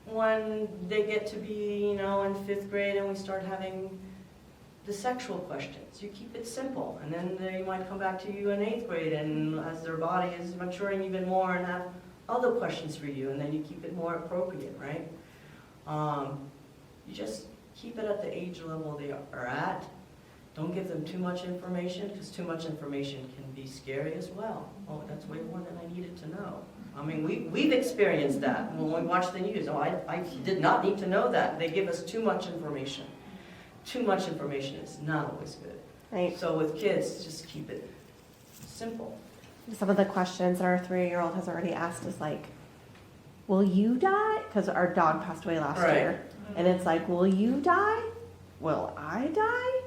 Speaker 2: when they get to be, you know, in 5th grade and we start having the sexual questions. You keep it simple, and then they might come back to you in 8th grade, and as their body is maturing even more, and have other questions for you, and then you keep it more appropriate, right? You just keep it at the age level they are at. Don't give them too much information, because too much information can be scary as well. Oh, that's way more than I needed to know. I mean, we've experienced that when we watch the news. Oh, I did not need to know that. They give us too much information. Too much information is not always good.
Speaker 4: Right.
Speaker 2: So with kids, just keep it simple.
Speaker 4: Some of the questions that our 3-year-old has already asked is like, will you die? Because our dog passed away last
Speaker 2: Right.
Speaker 4: year. And it's like, will you die? Will I die?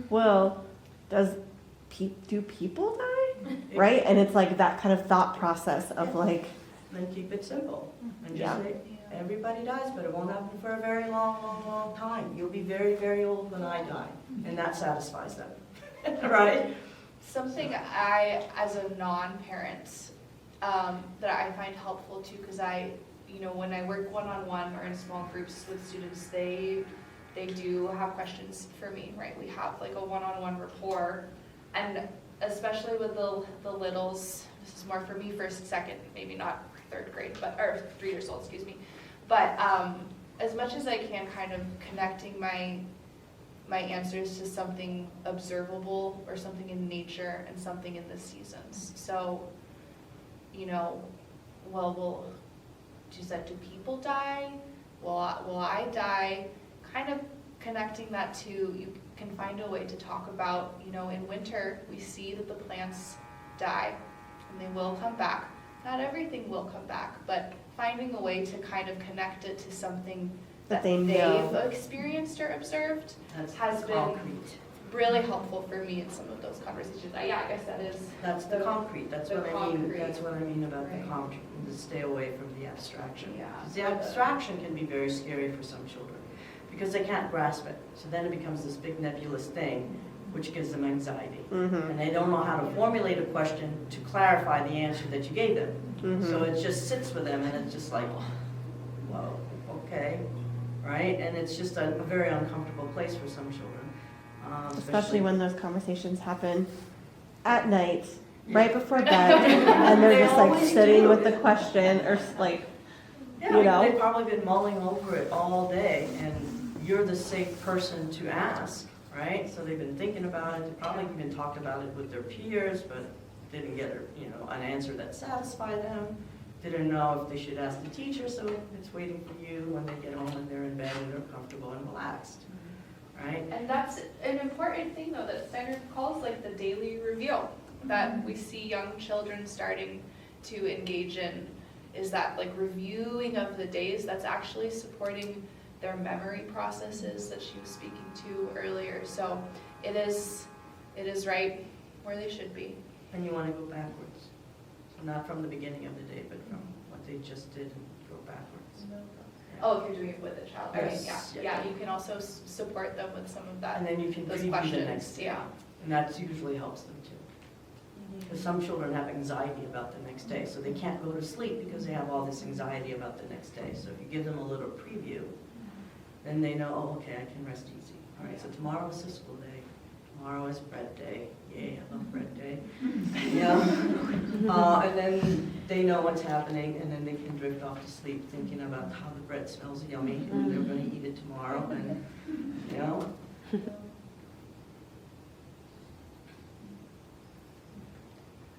Speaker 4: Well, do people die? Right? And it's like that kind of thought process of like,
Speaker 2: Then keep it simple. And just
Speaker 4: Yeah.
Speaker 2: say, everybody dies, but it won't happen for a very long, long, long time. You'll be very, very old when I die. And that satisfies them. Right?
Speaker 1: Something I, as a non-parent, that I find helpful too, because when I work one-on-one or in small groups with students, they do have questions for me, right? We have like a one-on-one rapport, and especially with the littles, this is more for me, 1st, 2nd, maybe not 3rd grade, or 3 years old, excuse me. But as much as I can, kind of connecting my answers to something observable or something in nature and something in the seasons. So, she said, do people die? Will I die? Kind of connecting that to, you can find a way to talk about, in winter, we see that the plants die and they will come back. Not everything will come back, but finding a way to kind of connect it to something that
Speaker 4: they
Speaker 1: they've
Speaker 4: know.
Speaker 1: experienced or observed
Speaker 2: That's
Speaker 1: has been
Speaker 2: concrete.
Speaker 1: really helpful for me in some of those conversations. I guess that is.
Speaker 2: That's the concrete. That's
Speaker 1: the
Speaker 2: what I mean.
Speaker 1: concrete.
Speaker 2: That's what I mean about
Speaker 1: Right.
Speaker 2: the concrete. To stay away from the abstraction.
Speaker 1: Yeah.
Speaker 2: 'Cause the abstraction can be very scary for some children because they can't grasp it. So then it becomes this big nebulous thing, which gives them anxiety.
Speaker 4: mm-hmm,
Speaker 2: And they don't know how to formulate a question to clarify the answer that you gave them.
Speaker 4: mm-hmm.
Speaker 2: So it just sits with them and it's just like, whoa, okay, right? And it's just a very uncomfortable place for some children.
Speaker 4: Especially when those conversations happen at night, right before bed, and they're
Speaker 2: They
Speaker 4: just like
Speaker 2: always
Speaker 4: sitting
Speaker 2: do.
Speaker 4: with the question, or like,
Speaker 2: Yeah,
Speaker 4: you know?
Speaker 2: they've probably been mulling over it all day, and you're the safe person to ask, right? So they've been thinking about it, they probably even talked about it with their peers, but didn't get an answer that satisfied them. Didn't know if they should ask the teacher, so it's waiting for you when they get home and they're in bed and they're comfortable and relaxed, right?
Speaker 1: And that's an important thing though, that standard calls like the daily review that we see young children starting to engage in, is that like reviewing of the days that's actually supporting their memory processes that she was speaking to earlier. So it is right where they should be.
Speaker 2: And you want to go backwards. So not from the beginning of the day, but from what they just did and go backwards.
Speaker 1: Oh, if you're doing it with a child, right?
Speaker 2: Yes.
Speaker 1: Yeah, you can also support them with some of that,
Speaker 2: And then you can
Speaker 1: those
Speaker 2: preview the
Speaker 1: questions,
Speaker 2: next day.
Speaker 1: yeah.
Speaker 2: And that usually helps them too. Because some children have anxiety about the next day, so they can't go to sleep because they have all this anxiety about the next day. So if you give them a little preview, then they know, oh, okay, I can rest easy. All right, so tomorrow is a school day. Tomorrow is bread day. Yay, I love bread day. Yeah. And then they know what's happening, and then they can drift off to sleep thinking about how the bread smells yummy, and they're going to eat it tomorrow, and, you know.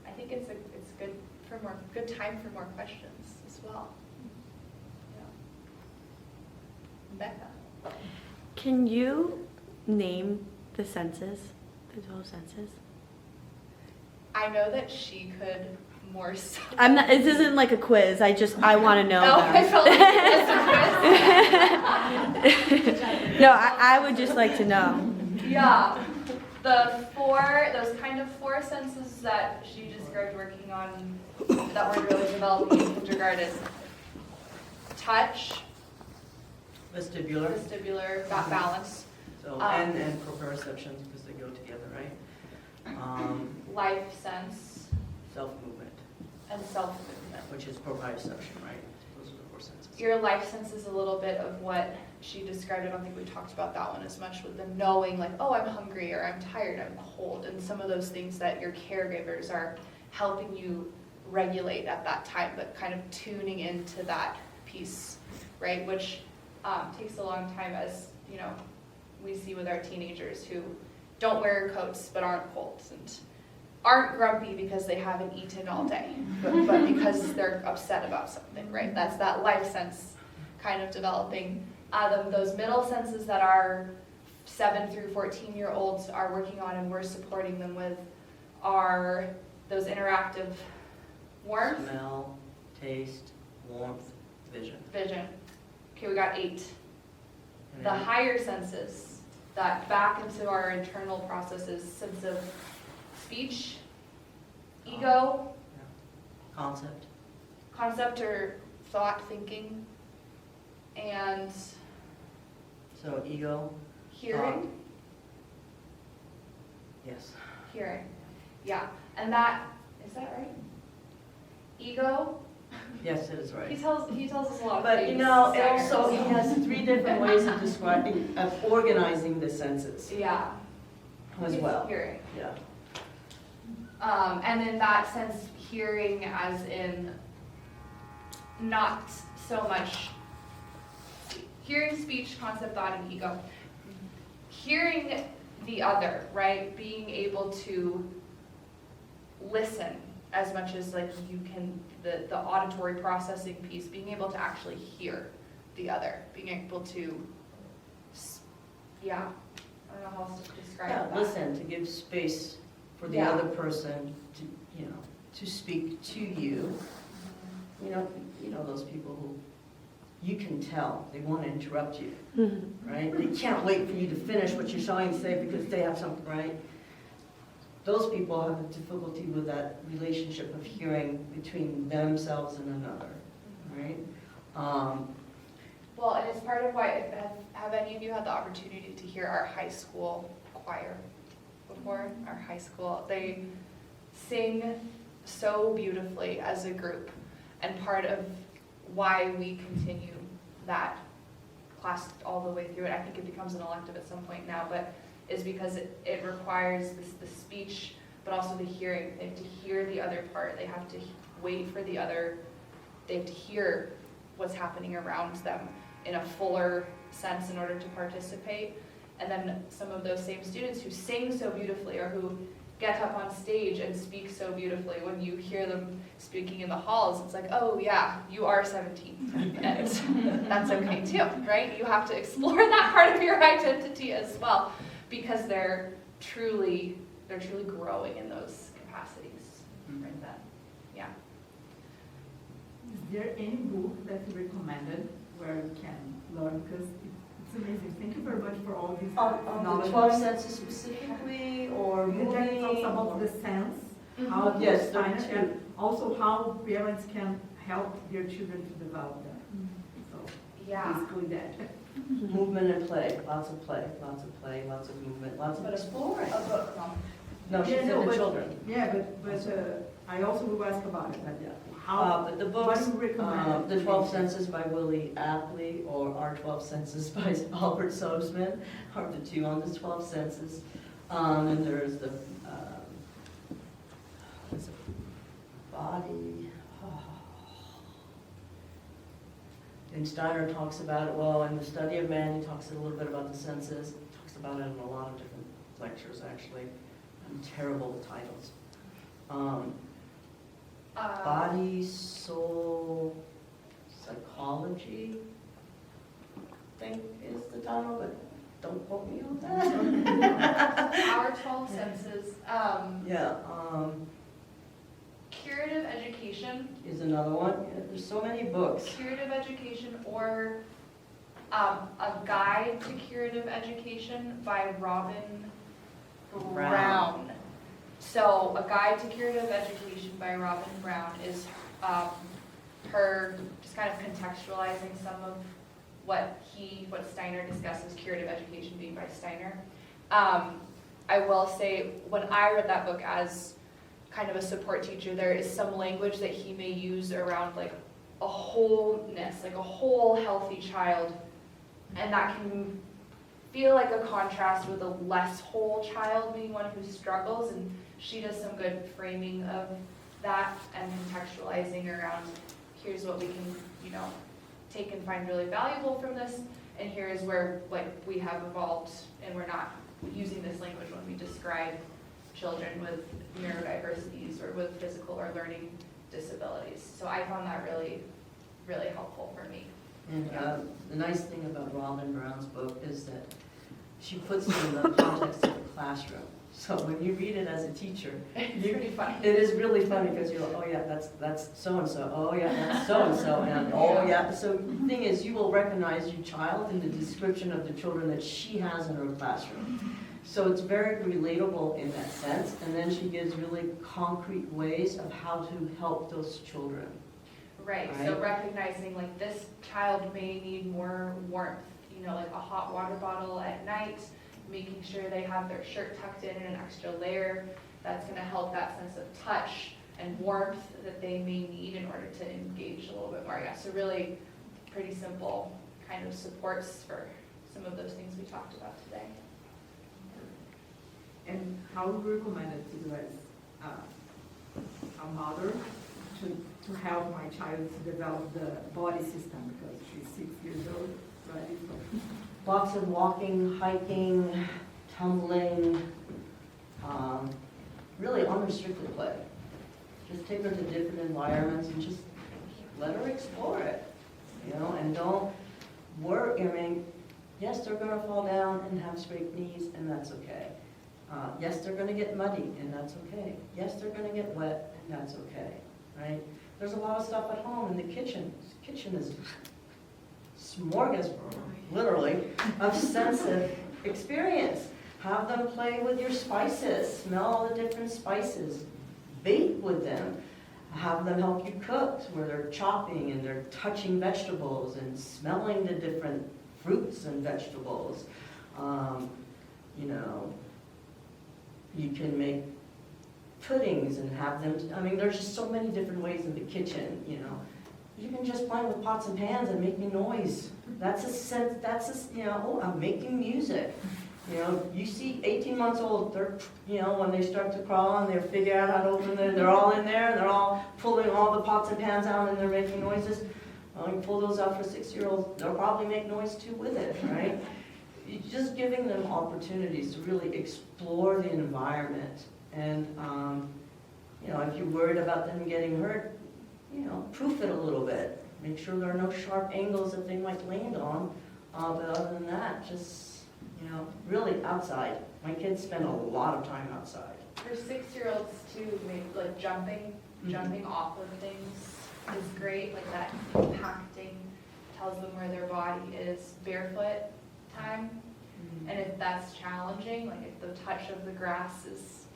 Speaker 1: I think it's good for good time for more questions as well. Yeah. Becca.
Speaker 5: Can you name the senses, the 12 senses?
Speaker 1: I know that she could more so.
Speaker 5: I'm not. This isn't like a quiz. I want to know.
Speaker 1: Oh, I
Speaker 5: them.
Speaker 1: felt like it was a quiz.
Speaker 5: No, I would just like to know.
Speaker 1: Yeah. Those kind of four senses that she described working on that were really developing in kindergarten. Touch,
Speaker 2: Vestibular.
Speaker 1: vestibular, balance,
Speaker 2: So, and proprioceptions, because they go together, right?
Speaker 1: life sense,
Speaker 2: Self-movement,
Speaker 1: and self-movement.
Speaker 2: which is proprioception, right? Those are the four senses.
Speaker 1: Your life sense is a little bit of what she described. I don't think we talked about that one as much, with the knowing, like, oh, I'm hungry, or I'm tired, I'm cold, and some of those things that your caregivers are helping you regulate at that time, but kind of tuning into that piece, right? Which takes a long time, as you know, we see with our teenagers who don't wear coats but aren't cold, and aren't grumpy because they haven't eaten all day, but because they're upset about something, right? That's that life sense kind of developing. Those middle senses that our 7 through 14-year-olds are working on and we're supporting them with are those interactive warmth,
Speaker 2: Smell, taste, warmth, vision.
Speaker 1: vision. Okay, we got 8.
Speaker 2: And
Speaker 1: The
Speaker 2: then
Speaker 1: higher senses that back into our internal processes, sense of speech, ego,
Speaker 2: concept,
Speaker 1: concept or thought, thinking, and
Speaker 2: so ego,
Speaker 1: hearing.
Speaker 2: yes.
Speaker 1: Hearing, yeah. And that, is that right? Ego,
Speaker 2: Yes, it is
Speaker 1: he
Speaker 2: right.
Speaker 1: tells us a lot of
Speaker 2: But
Speaker 1: things.
Speaker 2: you know,
Speaker 1: Sanger.
Speaker 2: also he has 3 different ways of describing, of organizing the senses
Speaker 1: Yeah.
Speaker 2: as
Speaker 1: It's
Speaker 2: well.
Speaker 1: Hearing.
Speaker 2: Yeah.
Speaker 1: And in that sense, hearing as in not so much hearing, speech, concept, thought, and ego. Hearing the other, right? Being able to listen as much as like you can, the auditory processing piece, being able to actually hear the other, being able to, yeah, I don't know how else to describe
Speaker 2: Yeah,
Speaker 1: that.
Speaker 2: listen, to give space for the
Speaker 1: Yeah.
Speaker 2: other person to, to speak to you. You know those people who you can tell they want to interrupt you, right? They can't wait for you to finish what you're trying to say because they have something, right? Those people have a difficulty with that relationship of hearing between themselves and another, right?
Speaker 1: Well, and it's part of why, have any of you had the opportunity to hear our high school choir before? Our high school, they sing so beautifully as a group, and part of why we continue that class all the way through it. I think it becomes an elective at some point now, but is because it requires the speech, but also the hearing. They have to hear the other part. They have to wait for the other. They have to hear what's happening around them in a fuller sense in order to participate. And then some of those same students who sing so beautifully or who get up on stage and speak so beautifully, when you hear them speaking in the halls, it's like, oh yeah, you are 17. And that's okay too, right? You have to explore that part of your identity as well, because they're truly growing in those capacities right then. Yeah.
Speaker 6: Is there any book that you recommended where you can learn? Because it's amazing. Thank you very much for all these
Speaker 2: On the
Speaker 6: knowledge.
Speaker 2: 12 senses specifically, or
Speaker 6: And then it talks
Speaker 2: movie?
Speaker 6: about the sense,
Speaker 1: Mhm.
Speaker 6: how
Speaker 2: Yes, there are
Speaker 6: Steiner,
Speaker 2: two.
Speaker 6: and also how parents can help their children to develop them. So
Speaker 1: Yeah.
Speaker 6: basically that.
Speaker 2: Movement and play, lots of play, lots of play, lots of movement, lots of
Speaker 1: But
Speaker 2: exploring.
Speaker 1: A book, Mom.
Speaker 2: No, she
Speaker 6: Yeah,
Speaker 2: said
Speaker 6: no,
Speaker 2: the
Speaker 6: but-
Speaker 2: children.
Speaker 6: Yeah, but I also will ask about it. But
Speaker 2: Yeah.
Speaker 6: how?
Speaker 2: But the
Speaker 6: What
Speaker 2: books,
Speaker 6: do you recommend?
Speaker 2: The 12 Senses by Willie Apley or Our 12 Senses by Albert Sobsman are the two on the 12 Senses. And there's the what's it? Body. And Steiner talks about it, well, in the study of man, he talks a little bit about the senses. He talks about it in a lot of different lectures, actually. And terrible titles. Body, soul, psychology, I think is the title, but don't quote me on that.
Speaker 1: Our 12 senses.
Speaker 2: Yeah,
Speaker 1: Curative education.
Speaker 2: is another one. Yeah, there's so many books.
Speaker 1: Curative education, or a guide to curative education by Robin Brown. So a guide to curative education by Robin Brown is her just kind of contextualizing some of what Steiner discusses curative education being by Steiner. I will say, when I read that book as kind of a support teacher, there is some language that he may use around like a wholeness, like a whole healthy child, and that can feel like a contrast with a less whole child being one who struggles, and she does some good framing of that and contextualizing around, here's what we can, take and find really valuable from this, and here is where we have evolved and we're not using this language when we describe children with neurodiversities or with physical or learning disabilities. So I found that really, really helpful for me.
Speaker 2: And the nice thing about Robin Brown's book is that she puts it in the context of the classroom. So when you read it as a teacher,
Speaker 1: It's pretty funny.
Speaker 2: it is really funny because you're like, oh yeah, that's so-and-so, oh yeah, that's so-and-so, and oh yeah. So the thing is, you will recognize your child in the description of the children that she has in her classroom. So it's very relatable in that sense, and then she gives really concrete ways of how to help those children.
Speaker 1: Right, so recognizing this child may need more warmth, like a hot water bottle at night, making sure they have their shirt tucked in an extra layer. That's going to help that sense of touch and warmth that they may need in order to engage a little bit more. Yeah, so really pretty simple kind of supports for some of those things we talked about today.
Speaker 6: And how would you recommend it to do as a mother to help my child to develop the body system, because she's 6 years old, right?
Speaker 2: Lots of walking, hiking, tumbling, really unrestricted play. Just take her to different environments and just let her explore it, and don't worry. Yes, they're going to fall down and have scraped knees, and that's okay. Yes, they're going to get muddy, and that's okay. Yes, they're going to get wet, and that's okay, right? There's a lot of stuff at home in the kitchen. The kitchen is smorgasbord, literally, of sense of experience. Have them play with your spices, smell all the different spices, bake with them, have them help you cook, where they're chopping and they're touching vegetables and smelling the different fruits and vegetables. You can make puddings and have them, there's just so many different ways in the kitchen, even just playing with pots and pans and making noise. That's a sense, oh, I'm making music. You see 18 months old, they're, when they start to crawl and they're figuring out how to open it, they're all in there, and they're all pulling all the pots and pans out and they're making noises. Well, you pull those out for 6-year-olds, they'll probably make noise too with it, right? You're just giving them opportunities to really explore the environment. And, if you're worried about them getting hurt, proof it a little bit. Make sure there are no sharp angles that they might land on. But other than that, just, really outside. My kids spend a lot of time outside.
Speaker 1: For 6-year-olds too, maybe like jumping off of things is great, like that impacting tells them where their body is. Barefoot time, and if that's challenging, like if the touch of the grass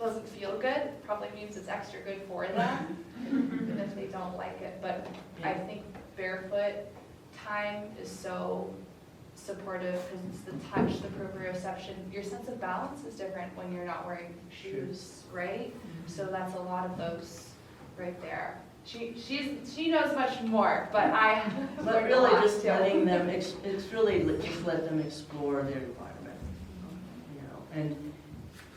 Speaker 1: doesn't feel good, it probably means it's extra good for them, even if they don't like it. But I think barefoot time is so supportive because it's the touch, the proprioception. Your sense of balance is different when you're not wearing shoes, right? So that's a lot of those right there. She knows much more, but I
Speaker 2: But really just letting them, it's really just let them explore their environment. And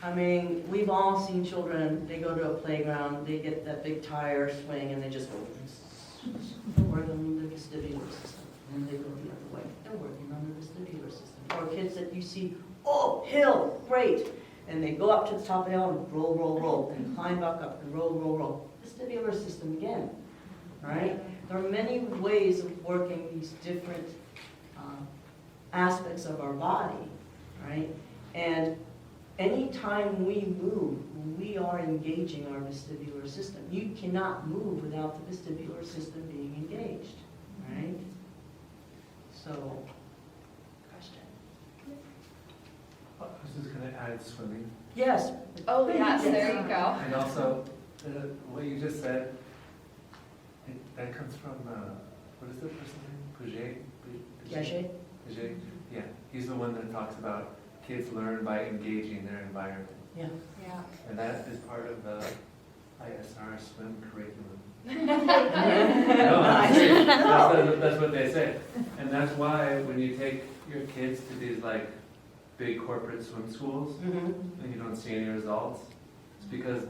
Speaker 2: I mean, we've all seen children, they go to a playground, they get that big tire swing and they just go, don't work on the vestibular system. And they go the other way, they're working on the vestibular system. Or kids that you see, oh, hill, great. And they go up to the top of the hill and roll, roll, roll, and climb back up and roll, roll, roll. Vestibular system again, right? There are many ways of working these different aspects of our body, right? And anytime we move, we are engaging our vestibular system. You cannot move without the vestibular system being engaged, right? So,
Speaker 1: Question.
Speaker 7: I was just going to add swimming.
Speaker 2: yes.
Speaker 1: Oh yes, there you go.
Speaker 7: And also, what you just said, that comes from, what is the person's name?
Speaker 2: Piaget?
Speaker 7: Piaget? Yeah, he's the one that talks about kids learn by engaging their environment.
Speaker 2: Yeah.
Speaker 1: Yeah.
Speaker 7: And that is part of the ISR swim curriculum.
Speaker 2: No,
Speaker 7: I'm serious. That's what they say. And that's why when you take your kids to these like big corporate swim schools and you don't see any results, it's because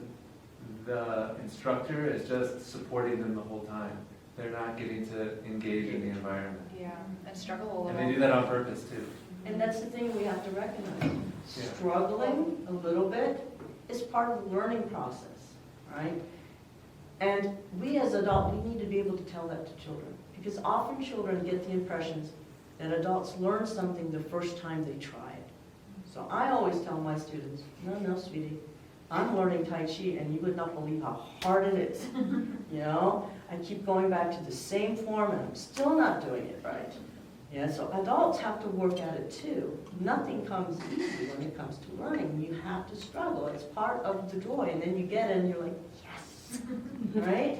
Speaker 7: the instructor is just supporting them the whole time. They're not getting to engage in the environment.
Speaker 1: Yeah, and struggle a little.
Speaker 7: And they do that on purpose too.
Speaker 2: And that's the thing we have to recognize.
Speaker 7: Yeah.
Speaker 2: Struggling a little bit is part of the learning process, right? And we as adults, we need to be able to tell that to children. Because often children get the impressions that adults learn something the first time they try it. So I always tell my students, no, sweetie, I'm learning Tai Chi and you would not believe how hard it is. I keep going back to the same form and I'm still not doing it right. Yeah, so adults have to work at it too. Nothing comes easy when it comes to learning. You have to struggle. It's part of the joy. And then you get it and you're like, yes, right?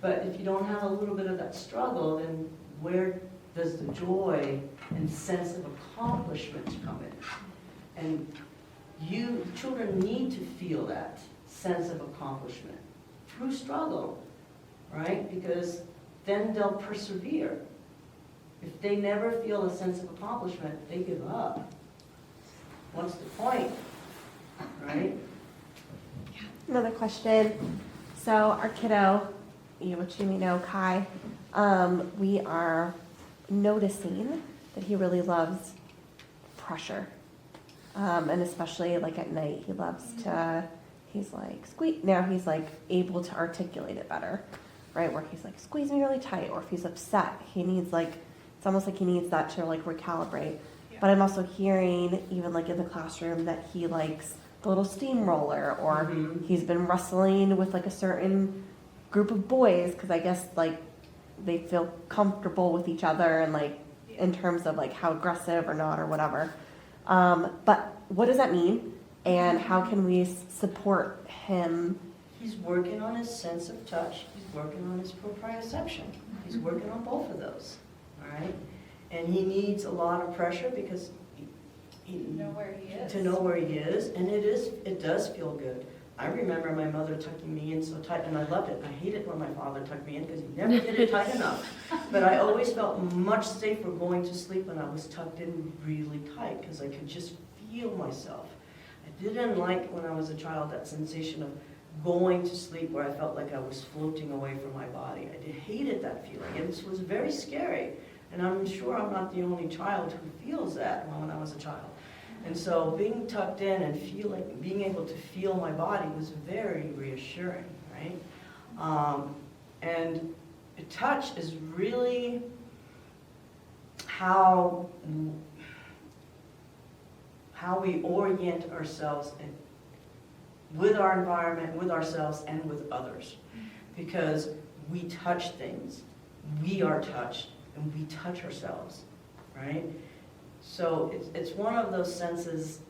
Speaker 2: But if you don't have a little bit of that struggle, then where does the joy and sense of accomplishment come in? And children need to feel that sense of accomplishment through struggle, right? Because then they'll persevere. If they never feel a sense of accomplishment, they give up. What's the point, right?
Speaker 4: Another question. So our kiddo, which you may know, Kai, we are noticing that he really loves pressure. And especially like at night, he loves to, he's like, squeeze. Now he's like able to articulate it better, right? Where he's like, squeeze me really tight. Or if he's upset, he needs like, it's almost like he needs that to like recalibrate. Yeah. But I'm also hearing, even like in the classroom, that he likes the little steamroller, or he's been wrestling with like a certain group of boys, because I guess like they feel comfortable with each other and like in terms of like how aggressive or not or whatever. But what does that mean? And how can we support him?
Speaker 2: He's working on his sense of touch. He's working on his proprioception. He's working on both of those, all right? And he needs a lot of pressure because
Speaker 1: To know where he is.
Speaker 2: To know where he is, and it does feel good. I remember my mother tucking me in so tight, and I loved it. I hated when my father tucked me in because he never did it tight enough. But I always felt much safer going to sleep when I was tucked in really tight because I could just feel myself. I didn't like when I was a child that sensation of going to sleep where I felt like I was floating away from my body. I hated that feeling. It was very scary. And I'm sure I'm not the only child who feels that when I was a child. And so being tucked in and being able to feel my body was very reassuring, right? And touch is really how we orient ourselves with our environment, with ourselves, and with others. Because we touch things, we are touched, and we touch ourselves, right? So it's one of those senses